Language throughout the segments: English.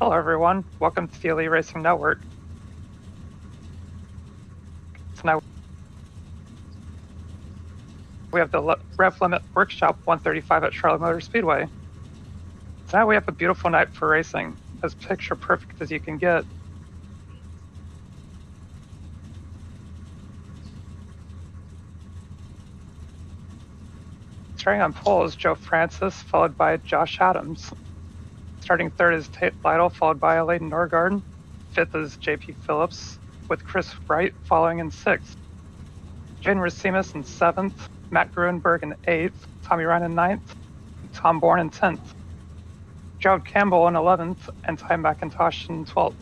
Hello everyone, welcome to the Elite Racing Network. Tonight we have the Rev Limit Workshop 135 at Charlotte Motor Speedway. Tonight we have a beautiful night for racing, as picture perfect as you can get. Starting on pole is Joe Francis, followed by Josh Adams. Starting third is Tate Lytle, followed by Layden Norgard. Fifth is JP Phillips, with Chris Wright following in sixth. Jaden Racimus in seventh, Matt Gruenberg in eighth, Tommy Ryan in ninth, and Tom Bourne in 10th. Gerald Campbell in 11th, and Ty McIntosh in 12th.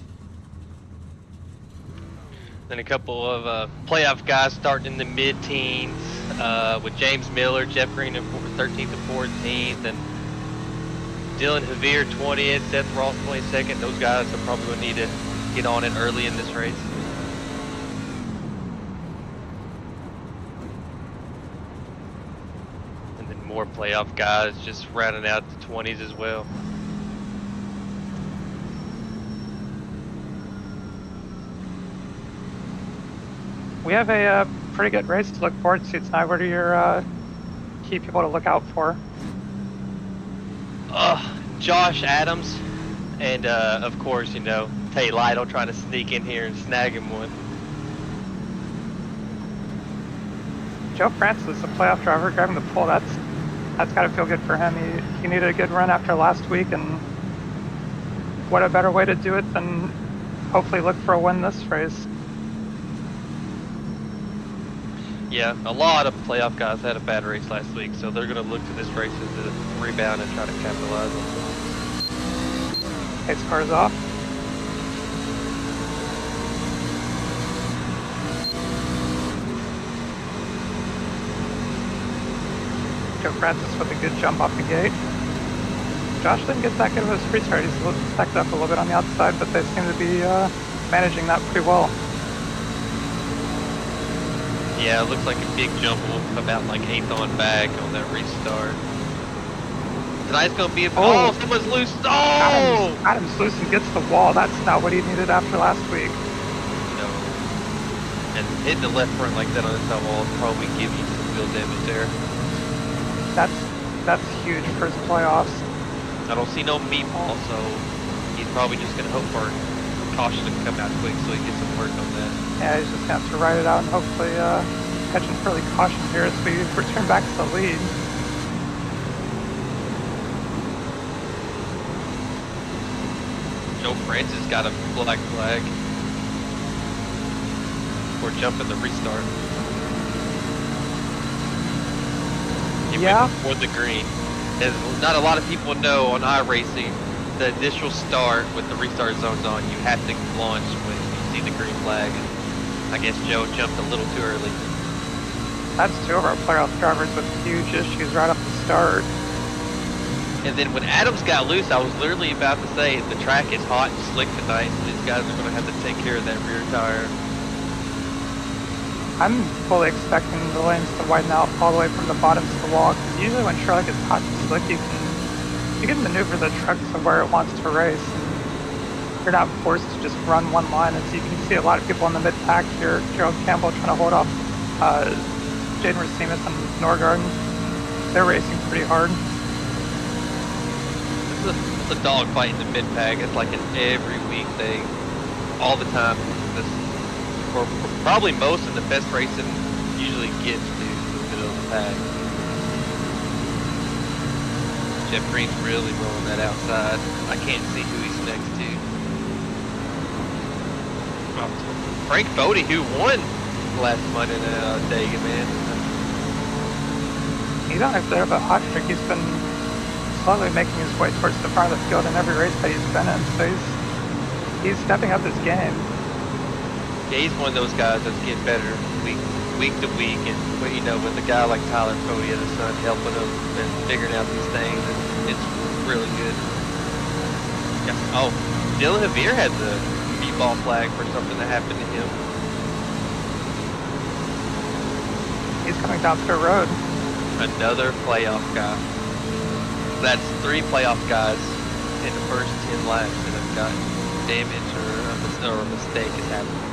Then a couple of playoff guys starting in the mid-teens with James Miller, Jeff Green in 13th and 14th, and Dylan Javier 20th, Seth Ross 22nd. Those guys are probably going to need to get on it early in this race. And then more playoff guys just rounding out the 20s as well. We have a pretty good race to look forward to tonight. What are your key people to look out for? Josh Adams, and of course, you know, Tate Lytle trying to sneak in here and snag him one. Joe Francis, a playoff driver, grabbing the pole. That's got to feel good for him. He needed a good run after last week, and what a better way to do it than hopefully look for a win this race. Yeah, a lot of playoff guys had a bad race last week, so they're going to look to this race as a rebound and try to capitalize on it. Pace car is off. Joe Francis with a good jump off the gate. Josh didn't get that good of a restart. He's a little stacked up a little bit on the outside, but they seem to be managing that pretty well. Yeah, it looks like a big jump about like 8th on back on that restart. Tonight's going to be a... Oh, someone's loose. Oh! Adams loose and gets the wall. That's not what he needed after last week. No. And hitting the left front like that on the top wall will probably give you some wheel damage there. That's huge for his playoffs. I don't see no meatball, so he's probably just going to hope for caution to come out quick so he gets some work on that. Yeah, he's just going to have to ride it out and hopefully catch an early caution here as we return back to the lead. Joe Francis got a black flag for jumping the restart. He Yeah. went before the green. As not a lot of people know on iRacing, the initial start with the restart zones on, you have to launch when you see the green flag. And I guess Joe jumped a little too early. That's two of our playoff drivers with huge issues right off the start. And then when Adams got loose, I was literally about to say the track is hot and slick tonight, so these guys are going to have to take care of that rear tire. I'm fully expecting the lanes to widen out all the way from the bottom to the wall. Because usually when Charlotte gets hot and slick, you can maneuver the truck to where it wants to race. And you're not forced to just run one line. As you can see, a lot of people in the mid pack here. Gerald Campbell trying to hold off Jaden Racines and Norgarden. They're racing pretty hard. It's a dog fight in the mid pack. It's like an every week thing, all the time. For probably most of the best racing usually gets to the middle of the pack. Jeff Green's really rolling that outside. I can't see who he's next to. Frank Bodie, who won last Monday at Dega, man. He's on a bit of a hot streak. He's been slowly making his way towards the front of the field in every race that he's been in. So he's stepping up his game. Yeah, he's one of those guys that's getting better week to week, and you know, with a guy like Tyler Cody and his son helping him and figuring out these things, it's really good. Yeah. Oh, Dylan Javier had the b-ball flag for something that happened to him. He's coming down the road. Another playoff guy. That's 3 playoff guys in the first 10 laps that have got damage or a mistake has happened.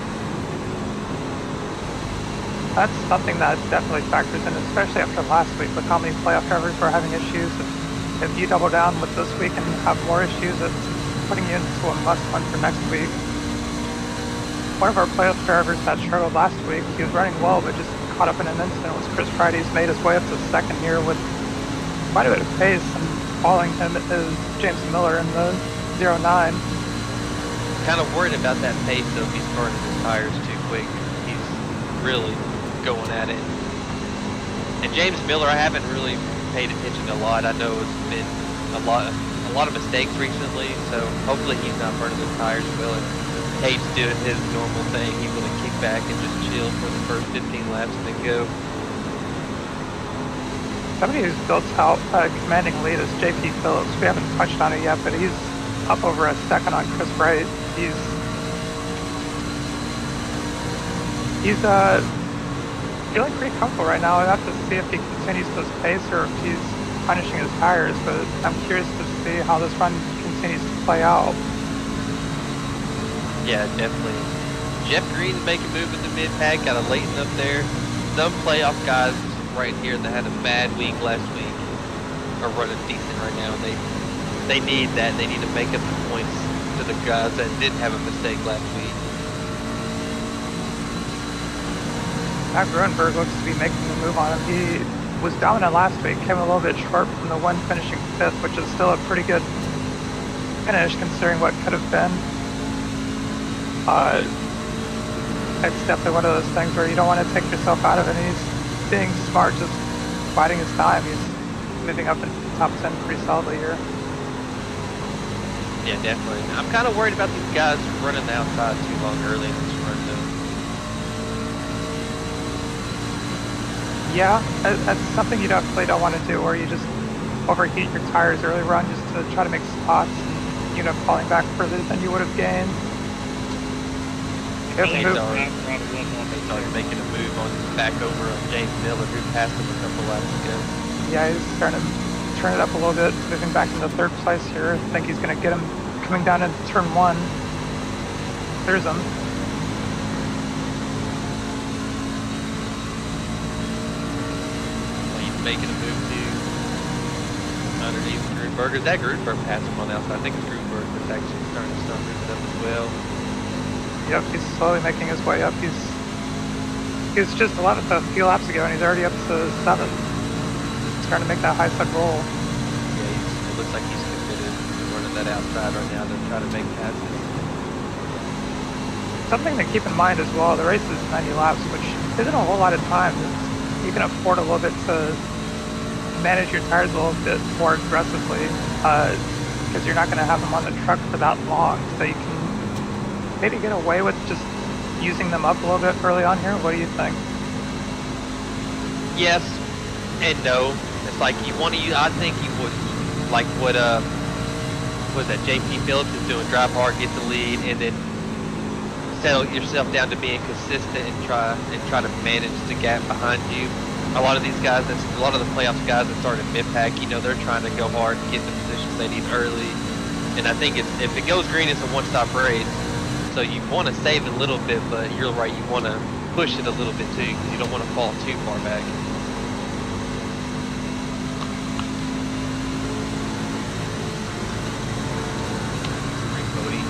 That's something that definitely factors in, especially after last week with how many playoff drivers were having issues. If you double down with this week and have more issues, it's putting you into a must-win for next week. One of our playoff drivers that struggled last week, he was running well, but just caught up in an incident, was Chris Friday. He's made his way up to second here with quite a bit of pace, and following him is James Miller in the 09. Kind of worried about that pace though. If he's burning his tires too quick, he's really going at it. And James Miller, I haven't really paid attention a lot. I know it's been a lot of mistakes recently, so hopefully he's not burning his tires well. And Tate's doing his normal thing. He's going to kick back and just chill for the first 15 laps and then go. Somebody who's built out a commanding lead is JP Phillips. We haven't touched on it yet, but he's up over a second on Chris Wright. He's feeling pretty comfortable right now. I'll have to see if he continues this pace or if he's punishing his tires, but I'm curious to see how this run continues to play out. Yeah, definitely. Jeff Green making a move in the mid-pack, got a Leighton up there. Some playoff guys right here that had a bad week last week are running decent right now. They need that. They need to make up the points to the guys that didn't have a mistake last week. Matt Gruenberg looks to be making a move on him. He was dominant last week, came a little bit short from the one finishing 5th, which is still a pretty good finish considering what could have been. It's definitely one of those things where you don't want to take yourself out of it, and he's being smart, just biding his time. He's moving up into the top 10 pretty solidly here. Yeah, definitely. I'm kind of worried about these guys running the outside too long early in this run, though. Yeah, that's something you definitely don't want to do, where you just overheat your tires early run just to try to make spots and you end up falling back further than you would have gained. He's already making a move on back over on James Miller, who passed him a couple laps ago. Yeah, he's starting to turn it up a little bit, moving back into 3rd place here. I think he's going to get him coming down into turn 1. There's him. He's making a move too underneath the group Gruenberg. Is that Gruenberg passed him on the outside? I think it's Gruenberg that's actually starting to start moving up as well. Yep, he's slowly making his way up. He was just a few laps ago, and he's already up to 7th. He's trying to make that high side roll. Yeah, it looks like he's committed to running that outside right now to try to make passes. Something to keep in mind as well, the race is 90 laps, which isn't a whole lot of time. You can afford a little bit to manage your tires a little bit more aggressively, because you're not going to have them on the truck for that long, so you can maybe get away with just using them up a little bit early on here. What do you think? Yes and no. It's like you want to use, I think you would, like what was that JP Phillips is doing, drive hard, get the lead, and then settle yourself down to being consistent and try to manage the gap behind you. A lot of these guys, a lot of the playoffs guys that started mid-pack, you know, they're trying to go hard and get the positions they need early. And I think if it goes green, it's a one-stop race. So you want to save a little bit, but you're right, you want to push it a little bit too, because you don't want to fall too far back. Cody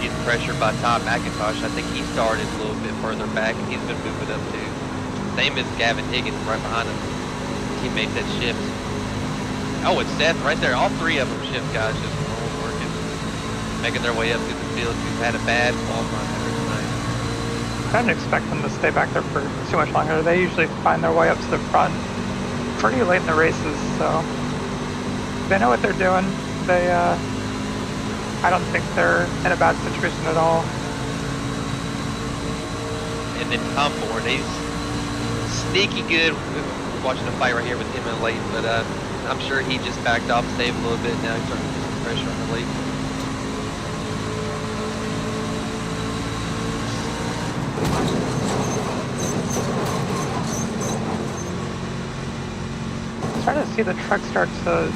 getting pressured by Todd McIntosh. I think he started a little bit further back, and he's been moving up too. Same as Gavin Higgins right behind him. Teammate that shifts. Oh, it's Seth right there. All three of them shift guys just working, making their way up through the field. We've had a bad qualifying effort tonight. I didn't expect them to stay back there for too much longer. They usually find their way up to the front pretty late in the races, so they know what they're doing. I don't think they're in a bad situation at all. And then Tom Ford, he's sneaky good. We're watching a fight right here with him and Leighton, but I'm sure he just backed off, saved a little bit. Now he's starting to get some pressure on the Leighton. Starting to see the truck start to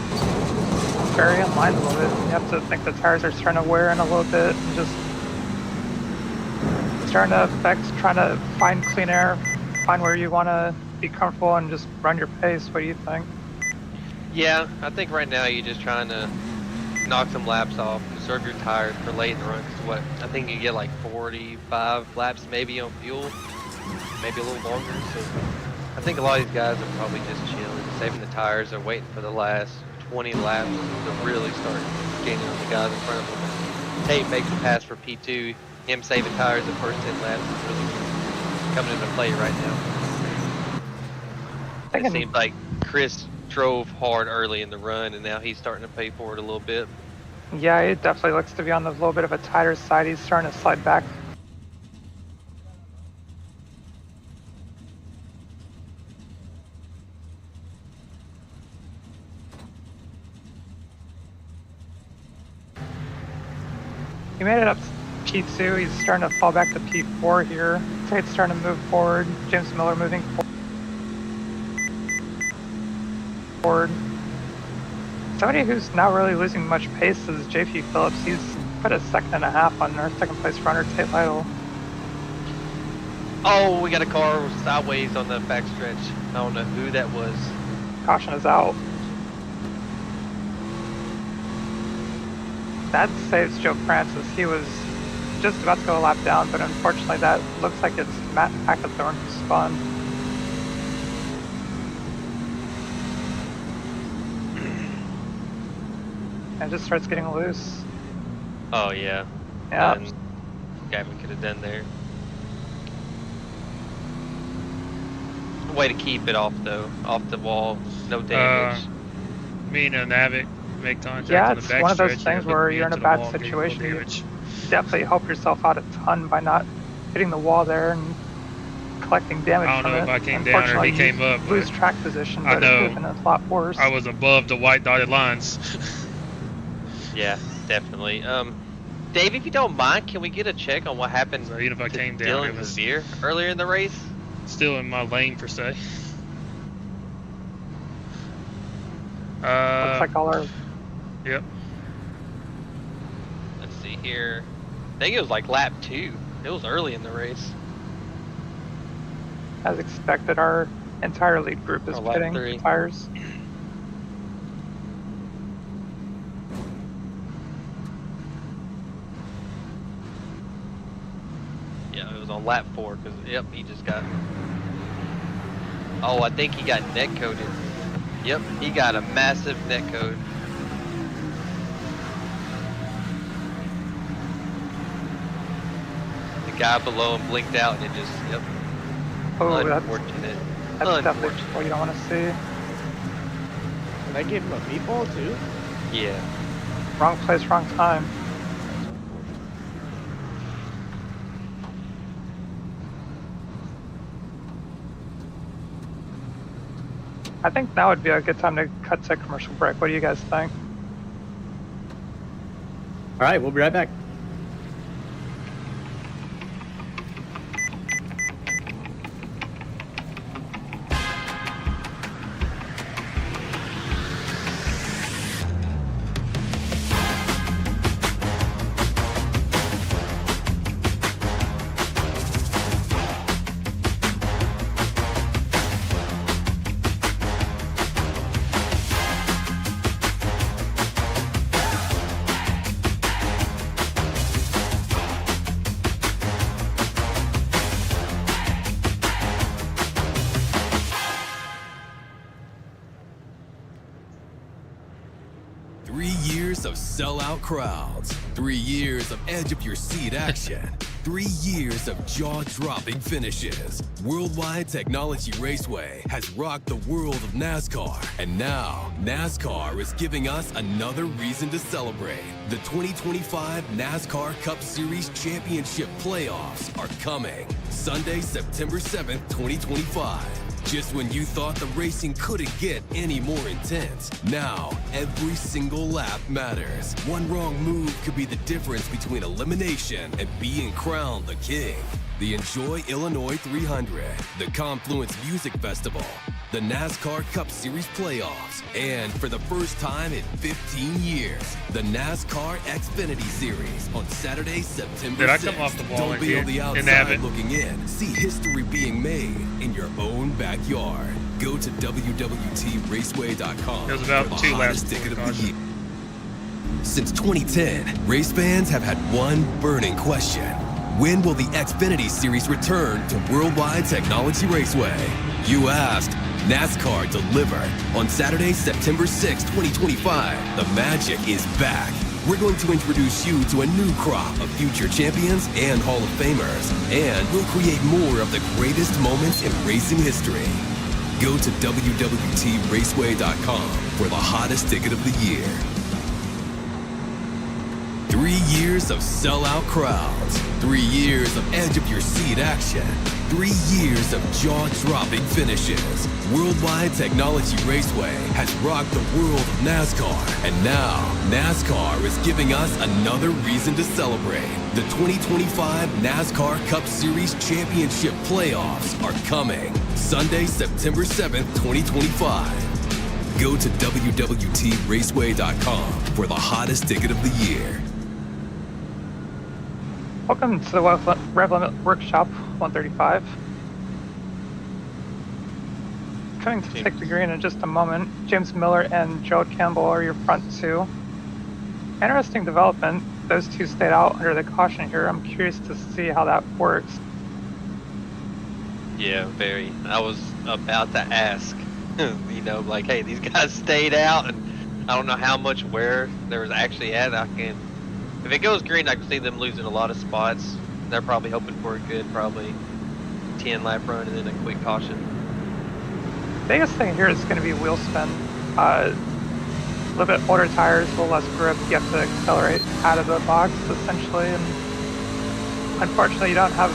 vary in line a little bit. You have to think the tires are starting to wear in a little bit, and just starting to affect trying to find clean air, find where you want to be comfortable, and just run your pace. What do you think? Yeah, I think right now you're just trying to knock some laps off, conserve your tires for late in the run. Cause what I think you get like 45 laps maybe on fuel, maybe a little longer. So I think a lot of these guys are probably just chilling, saving the tires. They're waiting for the last 20 laps to really start gaining on the guys in front of them. Tate makes a pass for P2. Him saving tires the first 10 laps is really coming into play right now. It seems like Chris drove hard early in the run, and now he's starting to pay for it a little bit. Yeah, it definitely looks to be on the little bit of a tighter side. He's starting to slide back. He made it up to P2. He's starting to fall back to P4 here. Tate's starting to move forward. James Miller moving forward. Somebody who's not really losing much pace is JP Phillips. He's put a 2.5 seconds on our second place runner, Tate Lytle. Oh, we got a car sideways on the backstretch. I don't know who that was. Caution is out. That saves Joe Francis. He was just about to go a lap down, but unfortunately that looks like it's Matt Hackathorn who spun. And just starts getting loose. Oh yeah. Yeah. And Gavin could have done there. Way to keep it off though, off the wall, no damage. Me and Navic make contact Yeah, on the it's backstretch. one of those things where you're in a bad situation. You Damage. definitely help yourself out a ton by not hitting the wall there and collecting damage I don't from know it. if I came down or he came up. You lose track position, I but it could have been a lot worse. I was above the white dotted lines. Yeah, definitely. Dave, if you don't mind, can we get a check on what happened So even if I to came down, Dylan it was Vizier earlier in the race? still in my lane per se. Looks like all our Yep. Let's see here. I think it was like lap 2. It was early in the race. as expected, our entire lead group is Oh, lap pitting 3. tires. was on lap 4 because yep, he just got. Oh, I think he got net coated. Yep, he got a massive net code. The guy below him blinked out and it just yep. Oh, Unfortunate. that's definitely what you don't want to see. Did I give him a meatball too? Yeah. Wrong place, wrong time. I think now would be a good time to cut to commercial break. What do you guys think? All right, we'll be right back. Of sellout crowds, 3 years of edge-of-your-seat action, 3 years of jaw-dropping finishes. Worldwide Technology Raceway has rocked the world of NASCAR, and now NASCAR is giving us another reason to celebrate. The 2025 NASCAR Cup Series Championship Playoffs are coming Sunday, September 7th, 2025. Just when you thought the racing couldn't get any more intense, now every single lap matters. One wrong move could be the difference between elimination and being crowned the king. The Enjoy Illinois 300, the Confluence Music Festival, the NASCAR Cup Series Playoffs, and for the first time in 15 years, the NASCAR Xfinity Series on Saturday, September 6th. Did I come off the wall Don't be on the outside looking in. See history being made in your own backyard. Go to www.raceway.com. It was about for the 2 laps hottest ticket of before the year. Since 2010, race fans have had one burning question. When will the Xfinity Series return to Worldwide Technology Raceway? You asked, NASCAR delivered. On Saturday, September 6, 2025, the magic is back. We're going to introduce you to a new crop of future champions and Hall of Famers, and we'll create more of the greatest moments in racing history. Go to www.raceway.com for the hottest ticket of the year. 3 years of sellout crowds, 3 years of edge-of-your-seat action, 3 years of jaw-dropping finishes. Worldwide Technology Raceway has rocked the world of NASCAR, and now NASCAR is giving us another reason to celebrate. The 2025 NASCAR Cup Series Championship Playoffs are coming Sunday, September 7th, 2025. Go to www.raceway.com for the hottest ticket of the year. Welcome to the Rev Limit Workshop 135. Coming to take the green in just a moment, James Miller and Gerald Campbell are your front two. Interesting development. Those two stayed out under the caution here. I'm curious to see how that works. Yeah, very. I was about to ask, you know, like, hey, these guys stayed out, and I don't know how much wear there was actually at. If it goes green, I can see them losing a lot of spots. They're probably hoping for a good, probably 10 lap run and then a quick caution. Biggest thing here is going to be wheel spin. A little bit older tires, a little less grip. You have to accelerate out of the box essentially, and unfortunately, you don't have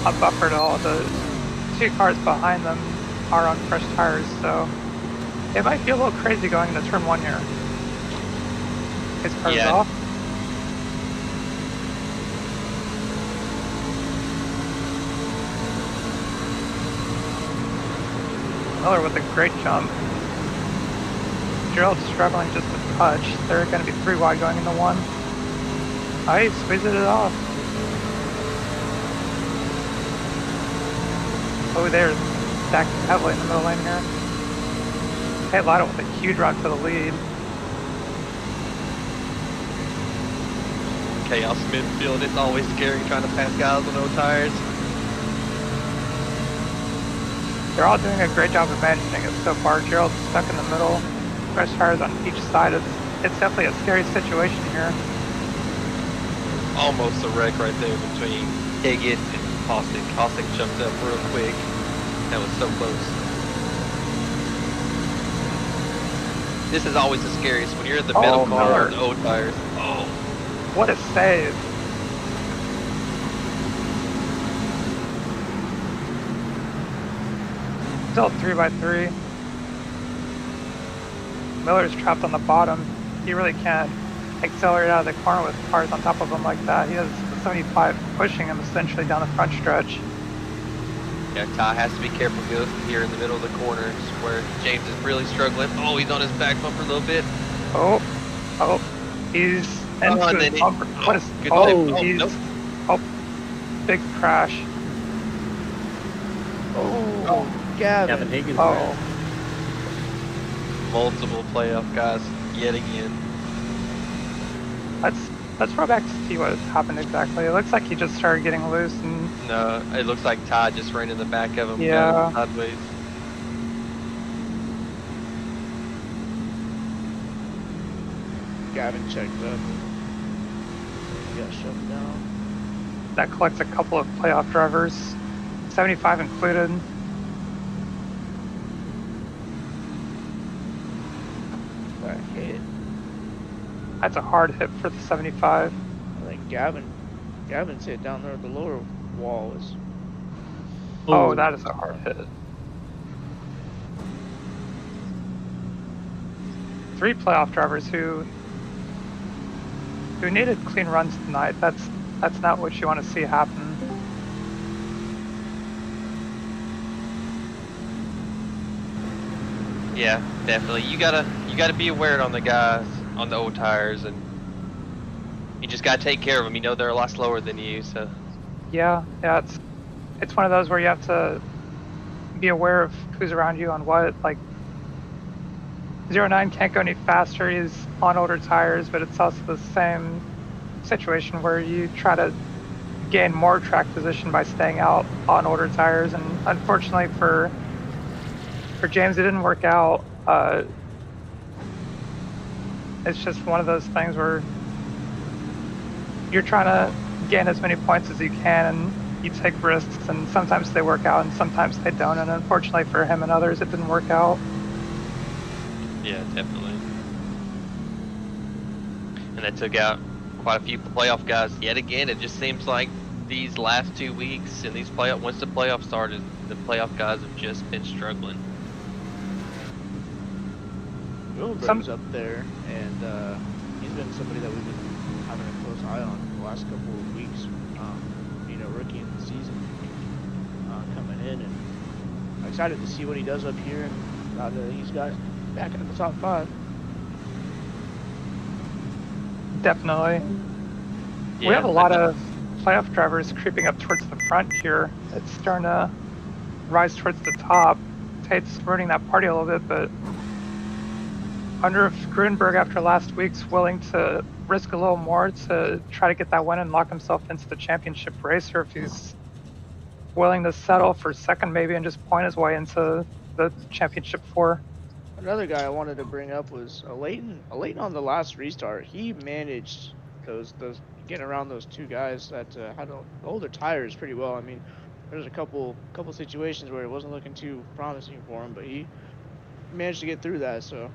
a buffer at all. The two cars behind them are on fresh tires, so it might be a little crazy going into turn 1 here. His car's off. Miller with a great jump. Gerald's struggling just a touch. They're going to be 3 wide going into 1. Oh, he squeezed it off. Oh, they're stacked heavily in the middle lane here. Hey, Lotto with a huge run for the lead. chaos midfield. It's always scary trying to pass guys on old tires. They're all doing a great job of managing it so far. Gerald's stuck in the middle. Fresh tires on each side. It's definitely a scary situation here. Almost a wreck right there between Higgett and Caustic. Caustic jumped up real quick. That was so close. This is always the scariest when you're in the middle car on old tires. Oh, what a save. Still 3x3. Miller's trapped on the bottom. He really can't accelerate out of the corner with cars on top of him like that. He has the 75 pushing him essentially down the front stretch. yeah, Ty has to be careful here in the middle of the corners where James is really struggling. Oh, he's on his back bumper a little bit. Oh, he's into his bumper. What is? Good He's big crash. Gavin. Higgins. Multiple playoff guys yet again. Let's roll back to see what happened exactly. It looks like he just started getting loose and No, it looks like Ty just ran in the back of him. Yeah. Got him sideways. Gavin checked up. He got shut down. that collects a couple of playoff drivers, 75 included. That hit. That's a hard hit for the 75. I think Gavin's hit down there at the lower wall is. Oh, that is a hard hit. 3 playoff drivers who needed clean runs tonight. That's not what you want to see happen. Yeah, definitely. You gotta be aware on the guys on the old tires, and you just gotta take care of them. You know they're a lot slower than you, so. Yeah, it's one of those where you have to be aware of who's around you on what. Like 09 can't go any faster. He's on older tires, but it's also the same situation where you try to gain more track position by staying out on older tires. And unfortunately for James, it didn't work out. It's just one of those things where you're trying to gain as many points as you can, and you take risks, and sometimes they work out and sometimes they don't. And unfortunately for him and others, it didn't work out. Yeah, definitely. And that took out quite a few playoff guys yet again. It just seems like these last 2 weeks and these once the playoffs started, the playoff guys have just been struggling. Wilberg's up there, and he's been somebody that we've been having a close eye on the last couple of weeks. Rookie in the season coming in, and I'm excited to see what he does up here, and now that he's got back into the top 5. Definitely. Yeah, We have a lot of playoff drivers creeping up towards the front here. It's starting to rise towards the top. Tate's ruining that party a little bit, but I wonder if Grunberg, after last week's, willing to risk a little more to try to get that win and lock himself into the championship race, or if he's willing to settle for second maybe and just point his way into the championship 4. Another guy I wanted to bring up was Leighton. Leighton on the last restart, he managed those getting around those 2 guys that had older tires pretty well. I mean, there's a couple situations where it wasn't looking too promising for him, but he managed to get through that. So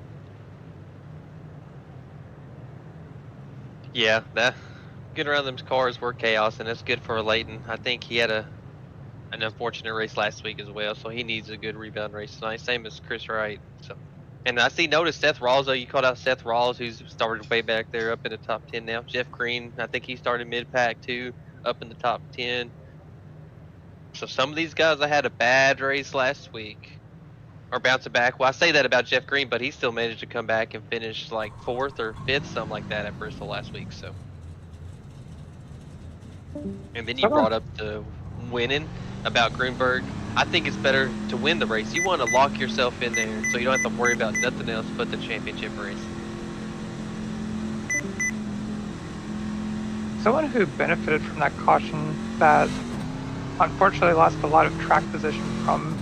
Yeah, that getting around them cars were chaos, and that's good for Leighton. I think he had an unfortunate race last week as well, so he needs a good rebound race tonight. Same as Chris Wright. So, and I noticed Seth Rawls, though. You called out Seth Rawls, who's started way back there, up in the top 10 now. Jeff Green, I think he started mid-pack too, up in the top 10. So some of these guys that had a bad race last week are bouncing back. Well, I say that about Jeff Green, but he still managed to come back and finish like 4th or 5th, something like that at Bristol last week. So, and then you brought up the winning about Grunberg. I think it's better to win the race. You want to lock yourself in there so you don't have to worry about nothing else but the championship race. someone who benefited from that caution that unfortunately lost a lot of track position from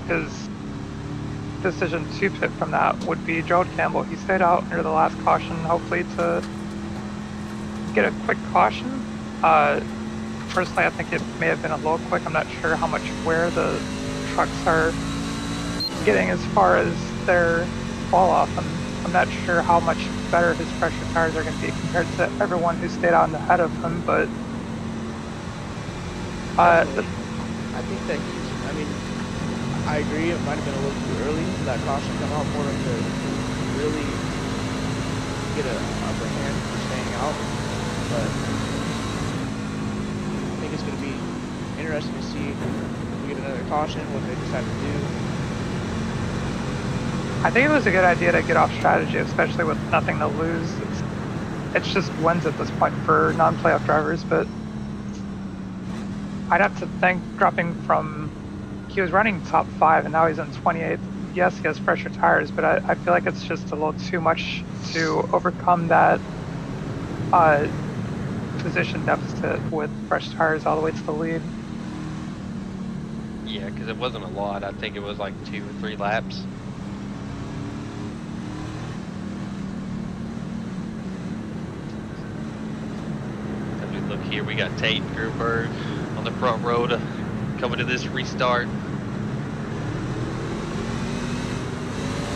his decision to pit from that would be Gerald Campbell. He stayed out near the last caution, hopefully to get a quick caution. Personally, I think it may have been a little quick. I'm not sure how much wear the trucks are getting as far as their fall off. I'm not sure how much better his pressure tires are going to be compared to everyone who stayed out ahead of him, but I think that I mean, I agree it might have been a little too early for that caution to come out for him to really get an upper hand for staying out. But I think it's going to be interesting to see if we get another caution, what they decide to do. I think it was a good idea to get off strategy, especially with nothing to lose. It's just wins at this point for non-playoff drivers, but I'd have to think dropping from, he was running top 5 and now he's in 28th. Yes, he has fresher tires, but I feel like it's just a little too much to overcome that position deficit with fresh tires all the way to the lead. Yeah, because it wasn't a lot. I think it was like 2 or 3 laps. As we look here, we got Tate and Gruberg on the front row to coming to this restart.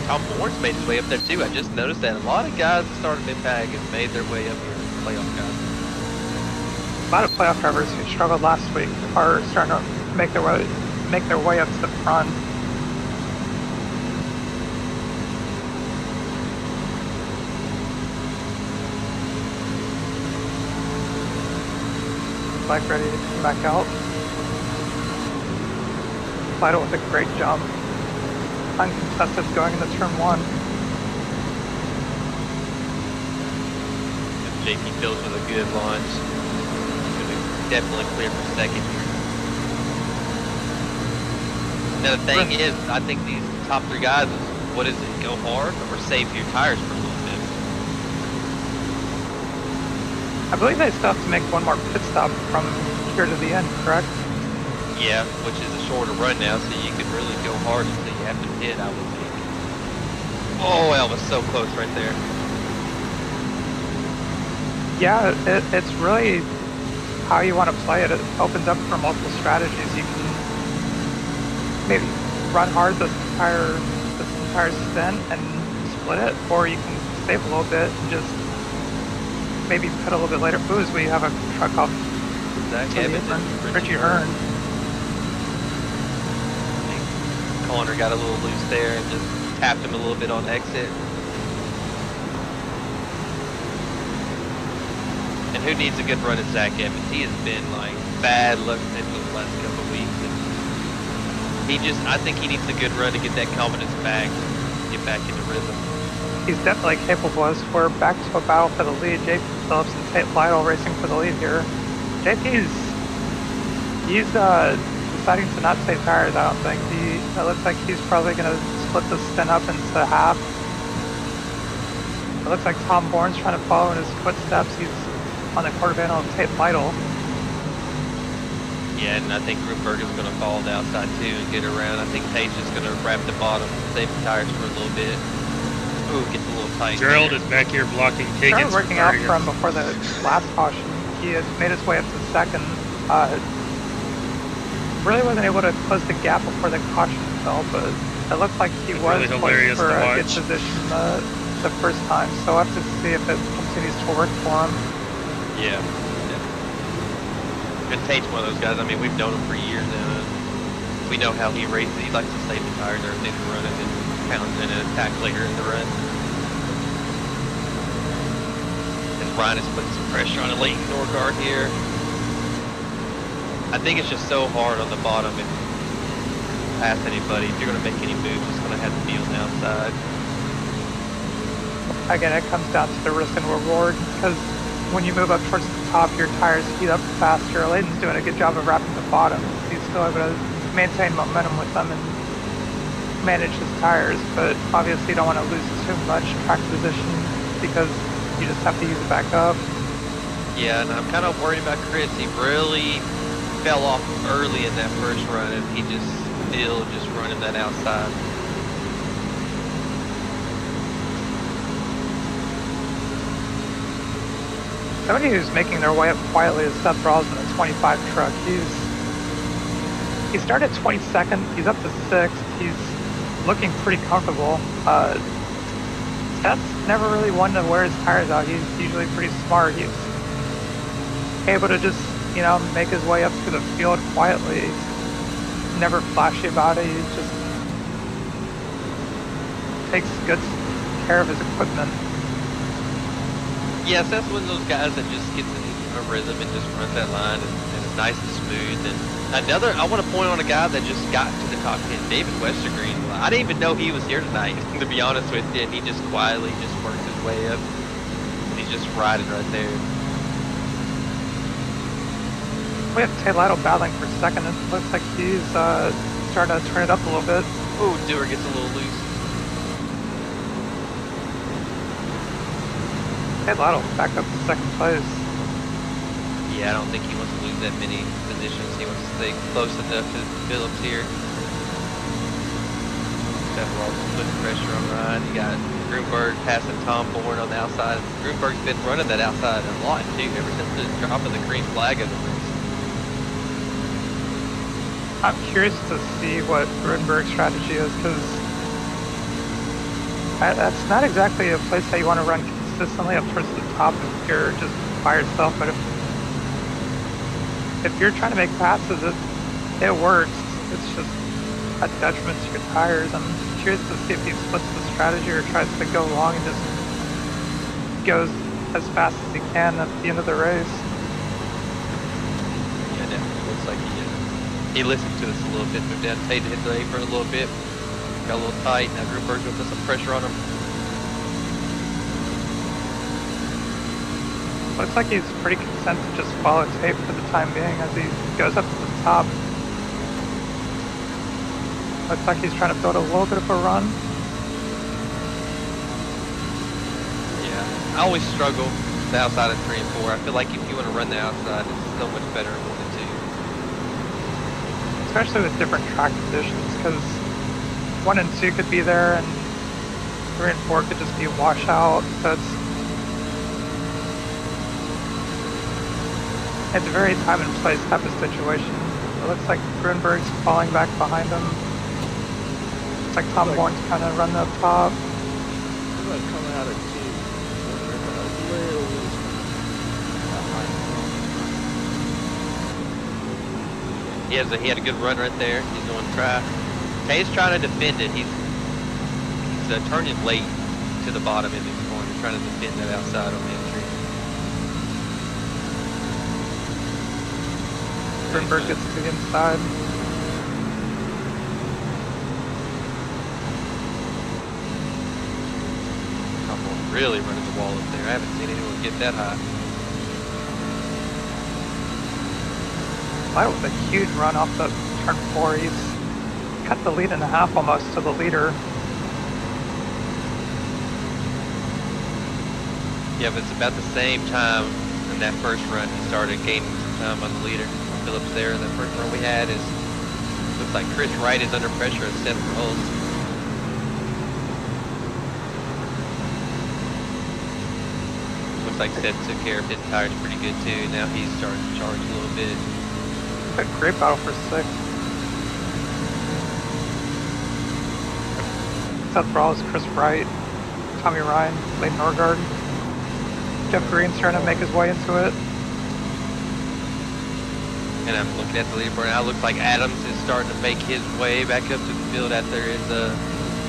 Tom Bourne's made his way up there too. I just noticed that a lot of guys that started mid-pack have made their way up here, playoff guys. A lot of playoff drivers who struggled last week are starting to make their way up to the front. Like ready to come back out. Lytle with a great jump. Uncontested going into turn 1. And JP Phillips with a good launch. Definitely clear for second here. Now the thing is, I think these top 3 guys, what is it, go hard or save your tires for a little bit? I believe they still have to make one more pit stop from here to the end, correct? Yeah, which is a shorter run now, so you can really go hard until you have to pit, I would think. Oh, that was so close right there. Yeah, it's really how you want to play it. It opens up for multiple strategies. You can maybe run hard this entire stint and split it, or you can save a little bit and just maybe pit a little bit later. Ooh, as we have a truck off Zach Evans and Richie Hearn. Connor got a little loose there and just tapped him a little bit on exit. And who needs a good run at Zach Evans? He has been like bad luck for the last couple of weeks. And I think he needs a good run to get that confidence back, get back into rhythm. He's definitely capable as we're back to a battle for the lead. JP Phillips and Tate Lytle racing for the lead here. JP's deciding to not save tires, I don't think. It looks like he's probably going to split the stint up into half. It looks like Tom Bourne's trying to follow in his footsteps. He's on the quarter panel of Tate Lytle. Yeah, and I think Gruberg is going to follow the outside too and get around. I think Tate's just going to wrap the bottom, save the tires for a little bit. Ooh, gets a little tight. Gerald is back here blocking Higgins. Started working out from before the last caution. He had made his way up to second. Really wasn't able to close the gap before the caution fell, but it looked like he was really poised for a good watch. position the first time. So we'll have to see if it continues to work for him. Yeah. And Tate's one of those guys, I mean, we've known him for years and we know how he races. He likes to save the tires or everything to run and then pounds in and attack later in the run. And Ryan is putting some pressure on a Leighton Norgard here. I think it's just so hard on the bottom if you pass anybody. If you're going to make any moves, it's going to have to be on the outside. Again, it comes down to the risk and reward, because when you move up towards the top, your tires heat up faster. Leighton's doing a good job of wrapping the bottom. He's still able to maintain momentum with them and manage his tires, but obviously you don't want to lose too much track position because you just have to use it back up. Yeah, and I'm kind of worried about Chris. He really fell off early in that first run, and he just still just running that outside. Somebody who's making their way up quietly is Seth Rawls in the 25 truck. He started 22nd. He's up to 6th. He's looking pretty comfortable. Seth's never really one to wear his tires out. He's usually pretty smart. He's able to just, make his way up through the field quietly. He's never flashy about it. He just takes good care of his equipment. Yes, that's one of those guys that just gets in a rhythm and just runs that line and is nice and smooth. And I want to point on a guy that just got to the top 10, David Westergreen. I didn't even know he was here tonight, to be honest with you. And he just quietly just worked his way up. And he's just riding right there. We have Tate Lytle battling for second. It looks like he's starting to turn it up a little bit. Oh, Dewar gets a little loose. Tate Lytle back up to second place. Yeah, I don't think he wants to lose that many positions. He wants to stay close enough to Phillips here. Seth Rawls putting pressure on Ryan. You got Grunberg passing Tom Bourne on the outside. Grunberg's been running that outside a lot too, ever since the drop of the green flag of the race. I'm curious to see what Grunberg's strategy is, because that's not exactly a place that you want to run consistently up towards the top if you're just by yourself. But if you're trying to make passes, it works. It's just a detriment to your tires. I'm curious to see if he splits the strategy or tries to go long and just goes as fast as he can at the end of the race. Yeah, definitely looks like he listened to us a little bit. Moved down Tate hit the apron a little bit. Got a little tight. Now Grunberg's going to put some pressure on him. Looks like he's pretty content to just follow Tate for the time being as he goes up to the top. Looks like he's trying to build a little bit of a run. Yeah, I always struggle with the outside of 3 and 4. I feel like if you want to run the outside, it's so much better in 1 and 2. Especially with different track conditions, because 1 and 2 could be there and 3 and 4 could just be a washout. So it's a very time and place type of situation. It looks like Grunberg's falling back behind him. Looks like Tom Bourne's kind of running up top. Looks like coming out of 2. A little loose. He had a good run right there. He's going to try. Tate's trying to defend it. He's turning late to the bottom in this corner, trying to defend that outside on the entry. Grunberg gets to the inside. Come on, really running the wall up there. I haven't seen anyone get that high. That was a huge run off the turn 4. He's cut the lead in half almost to the leader. Yeah, but it's about the same time in that first run he started gaining some time on the leader. Phillips there. The first run we had looks like Chris Wright is under pressure at Seth Rawls. Looks like Seth took care of his tires pretty good too. Now he's starting to charge a little bit. A great battle for 6th. Seth Rawls, Chris Wright, Tommy Ryan, Leighton Norgard. Jeff Green's trying to make his way into it. And I'm looking at the leaderboard now. It looks like Adams is starting to make his way back up to the field after his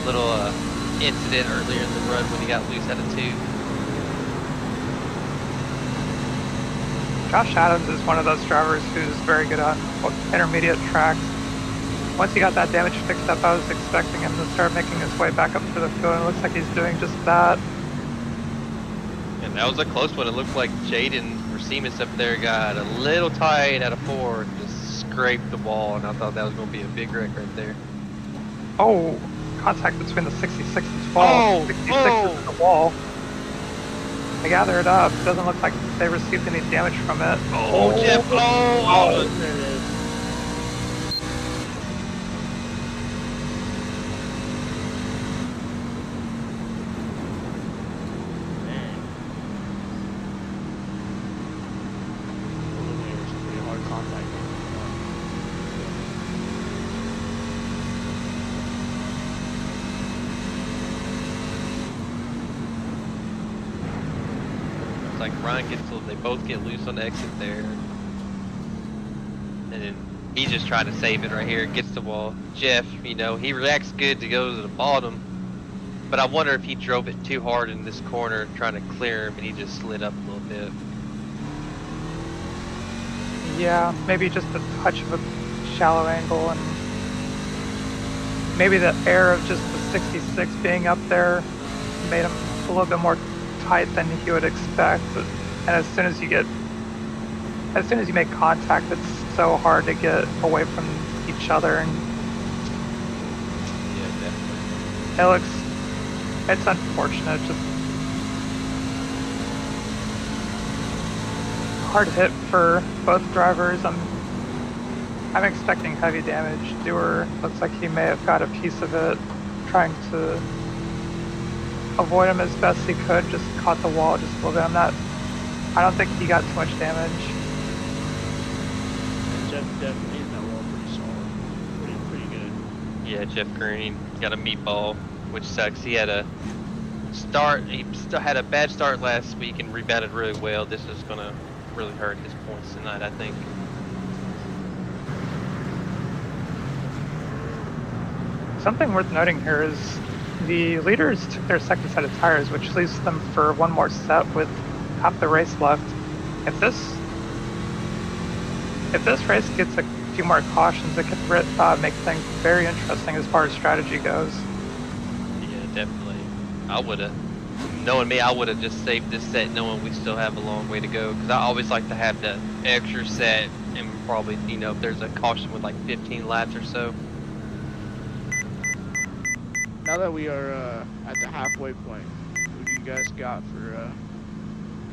little incident earlier in the run when he got loose out of 2. Josh Adams is one of those drivers who's very good on intermediate tracks. Once he got that damage fixed up, I was expecting him to start making his way back up to the field, and it looks like he's doing just that. And that was a close one. It looked like Jaden Racimus up there got a little tight out of 4 and just scraped the wall, and I thought that was going to be a big wreck right there. Oh, contact between the 66 and 12. Oh, 66 oh. is the wall. I gather it up. It doesn't look like they received any damage from it. Oh, Jeff! Oh, there it is. Man. Eliminator some pretty hard contact. It's like Ryan gets, they both get loose on the exit there. And then he's just trying to save it right here. Gets the wall. Jeff, you know, he reacts good to go to the bottom. But I wonder if he drove it too hard in this corner trying to clear him and he just slid up a little bit. Yeah, maybe just a touch of a shallow angle, and maybe the air of just the 66 being up there made him a little bit more tight than he would expect. And as soon as you make contact, it's so hard to get away from each other, and Yeah, definitely. it's unfortunate. Just hard hit for both drivers. I'm expecting heavy damage. Dewar looks like he may have got a piece of it, trying to avoid him as best he could. Just caught the wall just a little bit. I don't think he got too much damage. And Jeff definitely hit that wall pretty solid. Pretty good. Yeah, Jeff Green got a meatball, which sucks. He had a start. He still had a bad start last week and rebounded really well. This is gonna really hurt his points tonight, I think. Something worth noting here is the leaders took their second set of tires, which leaves them for one more set with half the race left. If this race gets a few more cautions, it could make things very interesting as far as strategy goes. Yeah, definitely. I would've, knowing me, I would've just saved this set knowing we still have a long way to go. Because I always like to have the extra set and probably, you know, if there's a caution with like 15 laps or so. Now that we are at the halfway point, who do you guys got for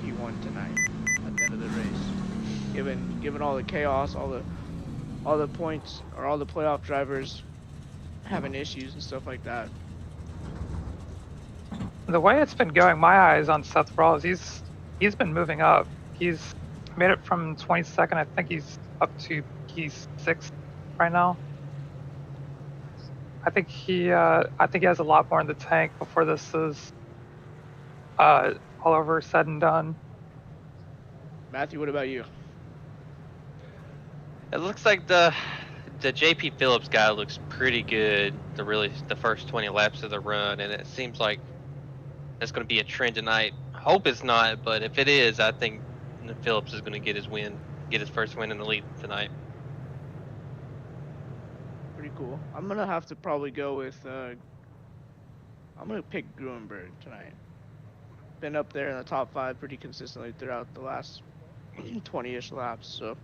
P1 tonight at the end of the race? Given all the chaos, all the points, or all the playoff drivers having issues and stuff like that. The way it's been going, my eyes on Seth Rawls, he's been moving up. He's made it from 22nd. I think he's up to P6 right now. I think he has a lot more in the tank before this is all over, said and done. Matthew, what about you? It looks like the JP Phillips guy looks pretty good. The first 20 laps of the run, and it seems like that's going to be a trend tonight. Hope it's not, but if it is, I think Phillips is going to get his first win in the lead tonight. Pretty cool. I'm gonna have to probably go with. I'm gonna pick Gruenberg tonight. Been up there in the top 5 pretty consistently throughout the last 20-ish laps, so.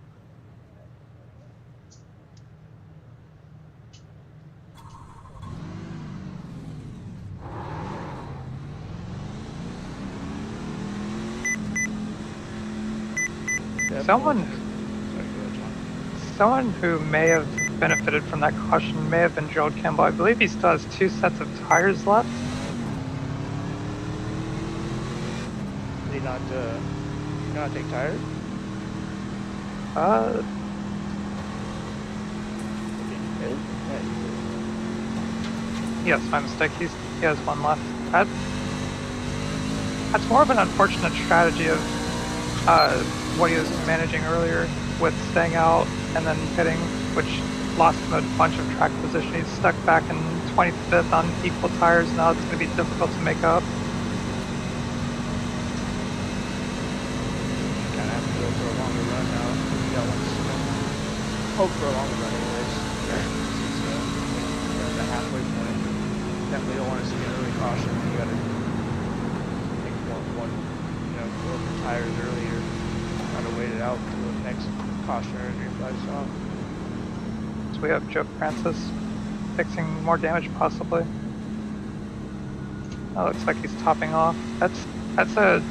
Someone Sorry, go ahead, John. Someone who may have benefited from that caution may have been Gerald Campbell. I believe he still has 2 sets of tires left. Did he not take tires? Yes, my mistake. He has 1 left. That's more of an unfortunate strategy of what he was managing earlier with staying out and then hitting, which lost him a bunch of track position. He's stuck back in 25th on equal tires. Now it's going to be difficult to make up. Kind of have to go for a longer run now. We got hope for a longer run anyways. Since we're at the halfway point. Definitely don't want to see an early caution. You got to take one, go over tires earlier. Try to wait it out until the next cautionary green flags off. So we have Joe Francis fixing more damage possibly. That looks like he's topping off. That's a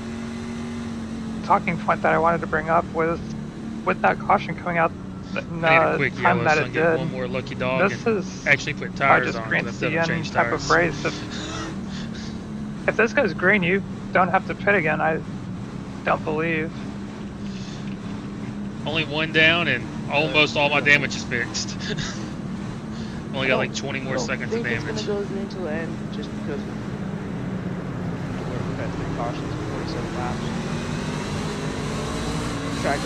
talking point that I wanted to bring up was with that caution coming out in I need a quick time yellow that so I it can get did. one more lucky dog This and is actually put I tires just on green because I still haven't CN changed type tires. of race. If this goes green, you don't have to pit again. I don't believe. Only one down and almost all my damage is fixed. Only got like 20 more seconds of damage. It's gonna go green till the end just because we've had 3 cautions in 47 laps. Track is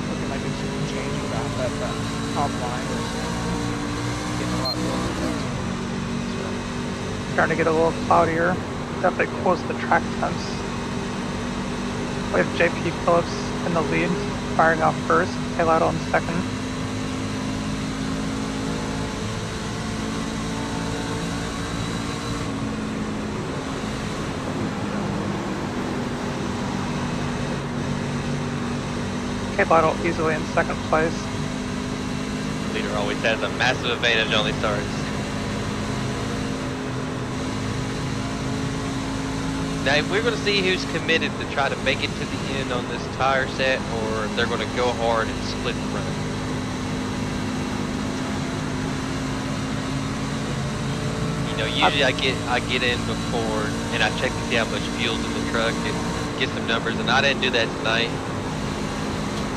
looking like it's changing. That top line is getting a lot more. Starting to get a little cloudier. Definitely close to track temps. We have JP Phillips in the lead, firing off first, Tail Idle in second. Tail Idle easily in second place. Leader always has a massive advantage on these starts. Now we're going to see who's committed to try to make it to the end on this tire set, or if they're going to go hard and split the run. You know, usually I get in before and I check to see how much fuel's in the truck and get some numbers, and I didn't do that tonight.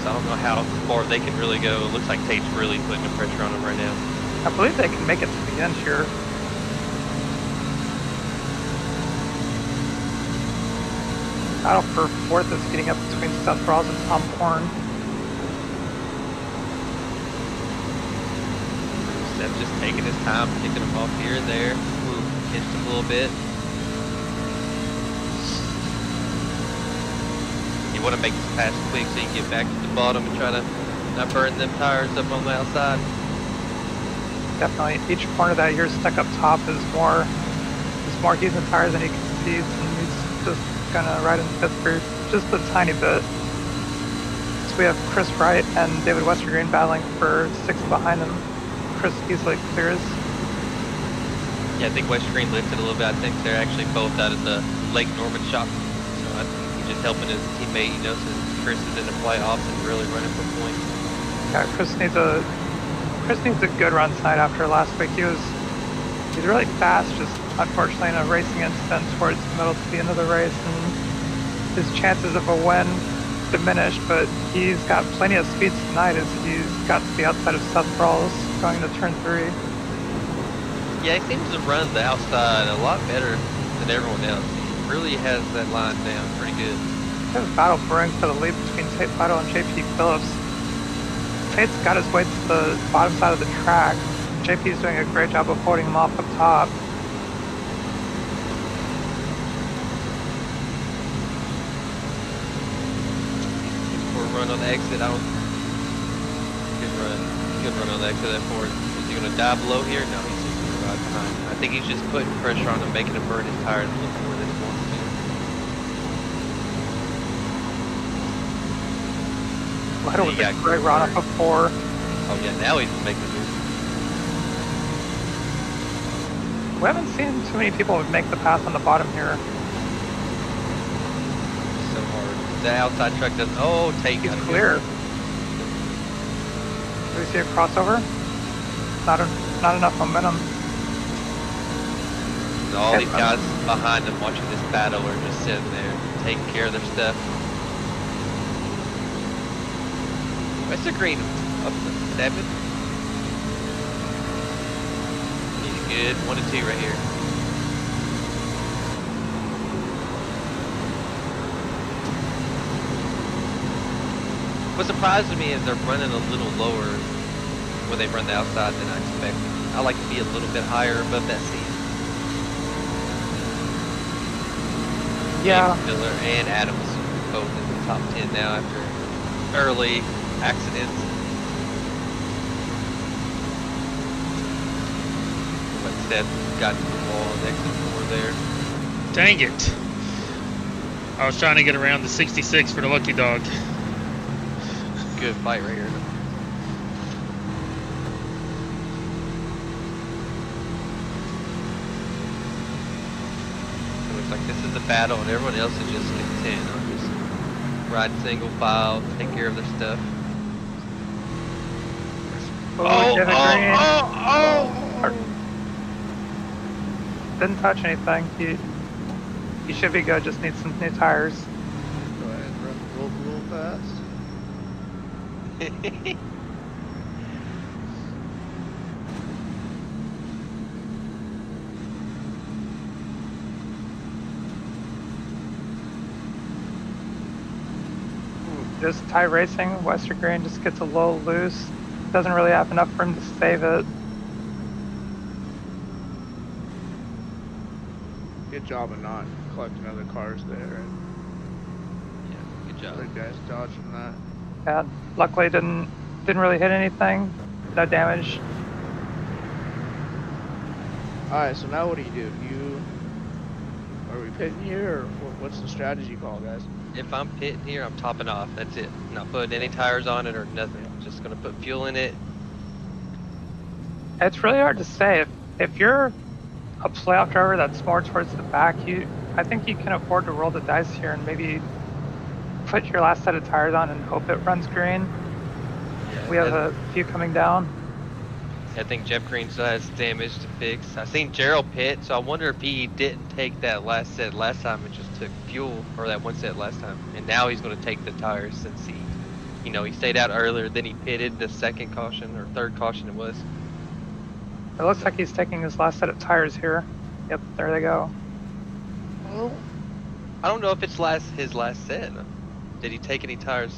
So I don't know how far they can really go. It looks like Tate's really putting the pressure on them right now. I believe they can make it to the end here. Battle for fourth is heating up between Seth Rawls and Tom Horn. Seth just taking his time, picking them off here and there, pinched them a little bit. You want to make this pass quick so you can get back to the bottom and try to not burn them tires up on the outside. Definitely, each corner that you're stuck up top is more heat in the tires than you can see, and he's just gonna ride in fifth for just a tiny bit. So we have Chris Wright and David Westergreen battling for sixth behind him. Chris easily clears. Yeah, I think Westergreen lifted a little bit. I think they're actually both out of the Lake Norman shop. So I think he's just helping his teammate, you know, since Chris is in the playoffs and really running for points. Yeah, Chris needs a good run tonight after last week. He's really fast, just unfortunately in a racing incident towards the middle to the end of the race, and his chances of a win diminished, but he's got plenty of speed tonight as he's got to the outside of Seth Rawls going to turn 3. Yeah, he seems to run the outside a lot better than everyone else. He really has that line down pretty good. There's a battle brewing for the lead between Tate Vidal and JP Phillips. Tate's got his way to the bottom side of the track. JP's doing a great job of holding him off up top. Run on the exit. I don't. Good run on the exit of that Ford. Is he going to dive below here? No, he's just going to ride behind. I think he's just putting pressure on him, making him burn his tires a little more than he wants to. Lidle with a great run up of 4. Oh yeah, now he's making a move. We haven't seen too many people make the pass on the bottom here. So hard. The outside truck doesn't. Oh, Tate He's got it. clear. Do we see a crossover? Not enough momentum. So all these guys behind them watching this battle are just sitting there, taking care of their stuff. Westergreen up to 7. He's good. 1 and 2 right here. What surprises me is they're running a little lower when they run the outside than I expected. I like to be a little bit higher above that seat. Yeah. James Miller and Adams both in the top 10 now after early accidents. But Seth got to the wall and exit 4 there. Dang it. I was trying to get around the 66 for the lucky dog. Good fight right here. It looks like this is the battle and everyone else is just content on just ride single file, take care of their stuff. Jimmy Green. Didn't touch anything. He should be good. Just needs some new tires. Go ahead and run the rope real fast. Just tie racing. Western Green just gets a little loose. Doesn't really have enough room to save it. Good job of not collecting other cars there. And Yeah, good job. other guys dodging that. Yeah, luckily didn't really hit anything. No damage. Alright, so now what do? Are we pitting here, or what's the strategy call, guys? If I'm pitting here, I'm topping off. That's it. Not putting any tires on it or nothing. Just gonna put fuel in it. It's really hard to say. If you're a playoff driver that's more towards the back, I think you can afford to roll the dice here and maybe put your last set of tires on and hope it runs green. Yeah, We have a few coming down. I think Jeff Green still has damage to fix. I seen Gerald pit, so I wonder if he didn't take that last set last time and just took fuel, or that one set last time. And now he's going to take the tires since he stayed out earlier, then he pitted the second caution, or third caution it was. It looks like he's taking his last set of tires here. Yep, there they go. Well, I don't know if it's his last set. Did he take any tires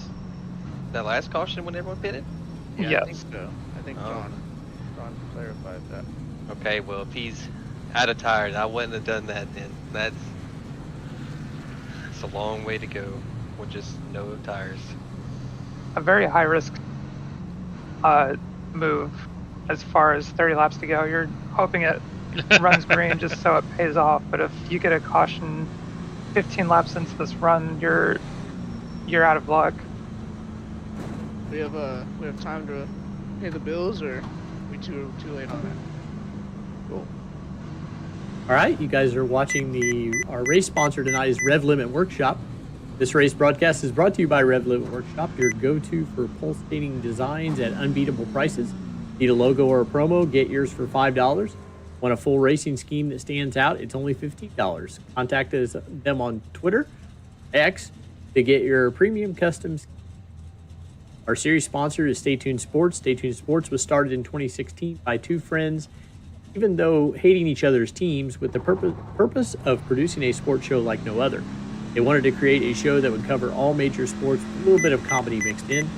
that last caution when everyone pitted? yeah, Yes. I think so. I think John clarified that. Okay, well, if he's out of tires, I wouldn't have done that then. That's a long way to go with just no tires. A very high risk move as far as 30 laps to go. You're hoping it runs green just so it pays off, but if you get a caution 15 laps into this run, you're out of luck. We have time to pay the bills, or are we too late on that? Cool. All right, you guys are watching our race sponsor tonight is Rev Limit Workshop. This race broadcast is brought to you by Rev Limit Workshop, your go-to for pulsating designs at unbeatable prices. Need a logo or a promo? Get yours for $5. Want a full racing scheme that stands out? It's only $15. Contact them on Twitter, X, to get your premium custom scheme. Our series sponsor is Stay Tuned Sports. Stay Tuned Sports was started in 2016 by two friends, even though hating each other's teams, with the purpose of producing a sports show like no other. They wanted to create a show that would cover all major sports with a little bit of comedy mixed in.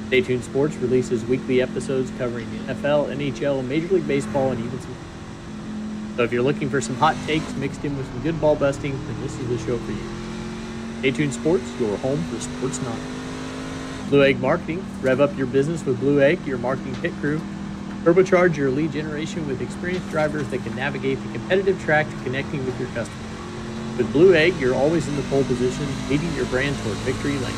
Stay Tuned Sports releases weekly episodes covering the NFL, NHL, Major League Baseball, and even some. So if you're looking for some hot takes mixed in with some good ball busting, then this is the show for you. Stay Tuned Sports, your home for sports knowledge. Blue Egg Marketing. Rev up your business with Blue Egg, your marketing pit crew. Turbocharge your lead generation with experienced drivers that can navigate the competitive track to connecting with your customers. With Blue Egg, you're always in the pole position, leading your brand toward victory lane.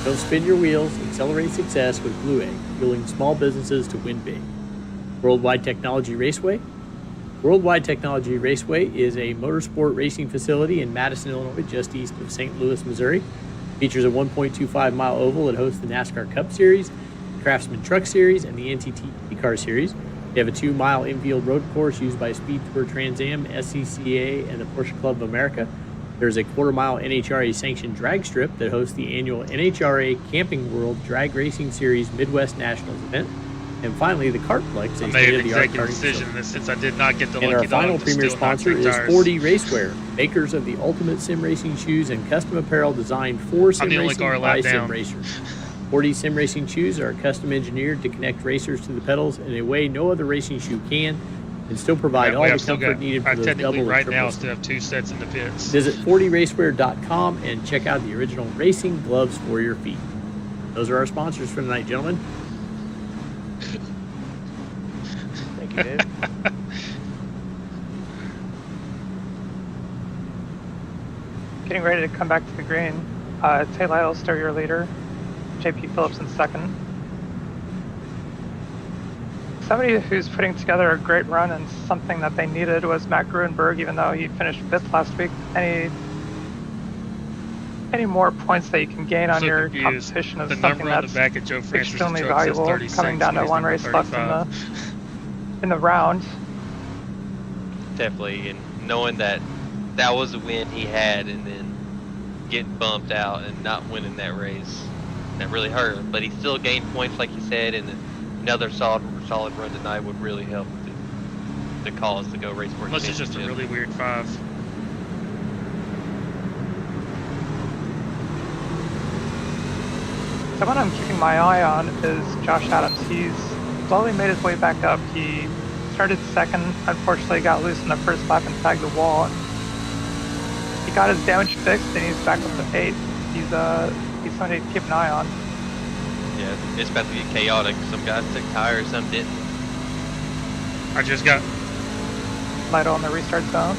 Don't spin your wheels, accelerate success with Blue Egg, fueling small businesses to win big. Worldwide Technology Raceway. Worldwide Technology Raceway is a motorsport racing facility in Madison, Illinois, just east of St. Louis, Missouri. Features a 1.25-mile oval that hosts the NASCAR Cup Series, the Craftsman Truck Series, and the NTT Car Series. They have a 2-mile infield road course used by Speed Tour Trans Am, SCCA, and the Porsche Club of America. There's a quarter-mile NHRA-sanctioned drag strip that hosts the annual NHRA Camping World Drag Racing Series Midwest Nationals event. And finally, the Kartplex, I a made an state-of-the-art executive karting decision facility. since I did not get the And lucky our final dog to premier steal sponsor knock is tires. 4D Racewear, makers of the ultimate sim racing shoes and custom apparel designed for sim the only racing car by allowed sim down. racers. 4D sim racing shoes are custom engineered to connect racers to the pedals in a way no other racing shoe can, and still provide all the comfort needed for those technically double right and now triple. still have 2 sets in the pits. Visit 4dracewear.com and check out the original racing gloves for your feet. Those are our sponsors for tonight, gentlemen. Thank you, Dave. Getting ready to come back to the green. Tay Lytle, still your leader. JP Phillips in second. Somebody who's putting together a great run and something that they needed was Matt Gruenberg, even though he finished 5th last week. any more points that you can gain I'm on so your confused. competition is The something number on the that's back of Joe Francis' extremely truck says valuable 36 coming down when to he's one number race left 35. in the round. Definitely, and knowing that that was a win he had, and then getting bumped out and not winning that race, that really hurt him. But he still gained points, like you said, and another solid run tonight would really help the cause to go race for Unless it's just a really weird 5. Someone I'm keeping my eye on is Josh Adams. He's slowly made his way back up. He started second, unfortunately got loose in the first lap and tagged the wall. He got his damage fixed and he's back up to 8th. He's somebody to keep an eye on. Yeah, it's about to get chaotic. Some guys took tires, some didn't. I just got Lido on the restart zone.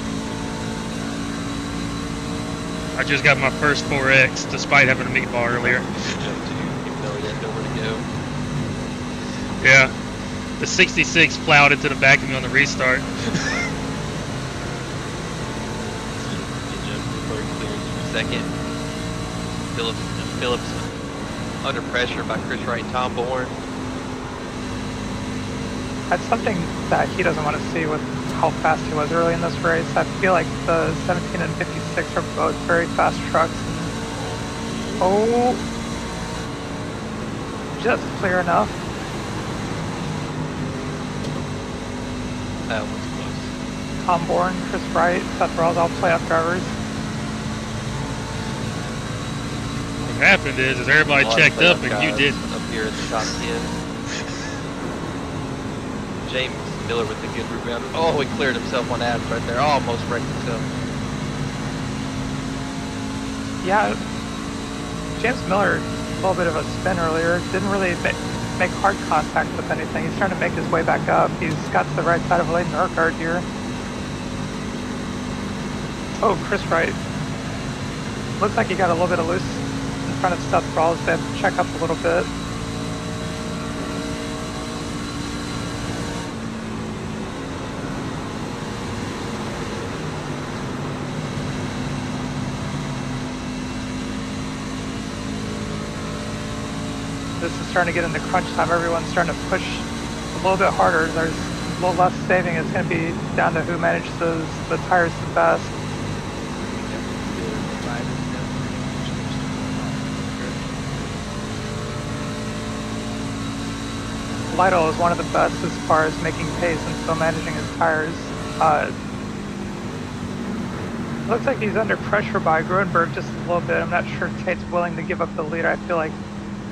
my first 4X despite having a meatball earlier. Jump to, even though he didn't know where to go. Yeah. The 66 plowed into the back of me on the restart. He jumped before he cleared second. Phillips under pressure by Chris Wright and Tom Bourne. That's something that he doesn't want to see with how fast he was early in this race. I feel like the 17 and 56 are both very fast trucks. Oh, just clear enough. That one's close. Tom Bourne, Chris Wright, Seth Rawls, all playoff drivers. What happened is everybody A lot of checked up playoff and you guys didn't. Up here in the top 10. James Miller with the good rebound. Oh, he cleared himself on Adams right there. Almost wrecked himself. Yeah, James Miller, a little bit of a spin earlier. Didn't really make hard contact with anything. He's trying to make his way back up. He's got to the right side of Leighton Urquhart here. Oh, Chris Wright. Looks like he got a little bit of loose in front of Seth Rawls. They have to check up a little bit. This is starting to get into crunch time. Everyone's starting to push a little bit harder. There's a little less saving. It's going to be down to who manages the tires the best. Lytle is one of the best as far as making pace and still managing his tires. Looks like he's under pressure by Gruenberg just a little bit. I'm not sure Tate's willing to give up the lead. I feel like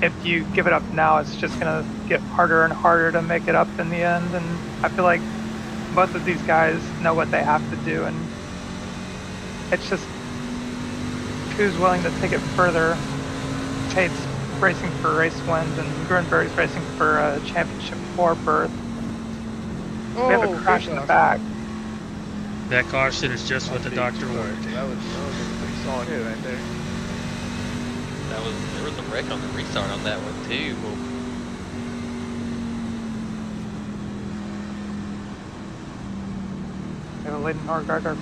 if you give it up now, it's just going to get harder and harder to make it up in the end. And I feel like both of these guys know what they have to do. And it's just who's willing to take it further. Tate's racing for race wins and Gruenberg's racing for a championship 4 berth. We have a crash in the back. That caution is just what the doctor ordered. That was a pretty solid hit right there. There was a wreck on the restart on that one too. We have a Leighton Norgard,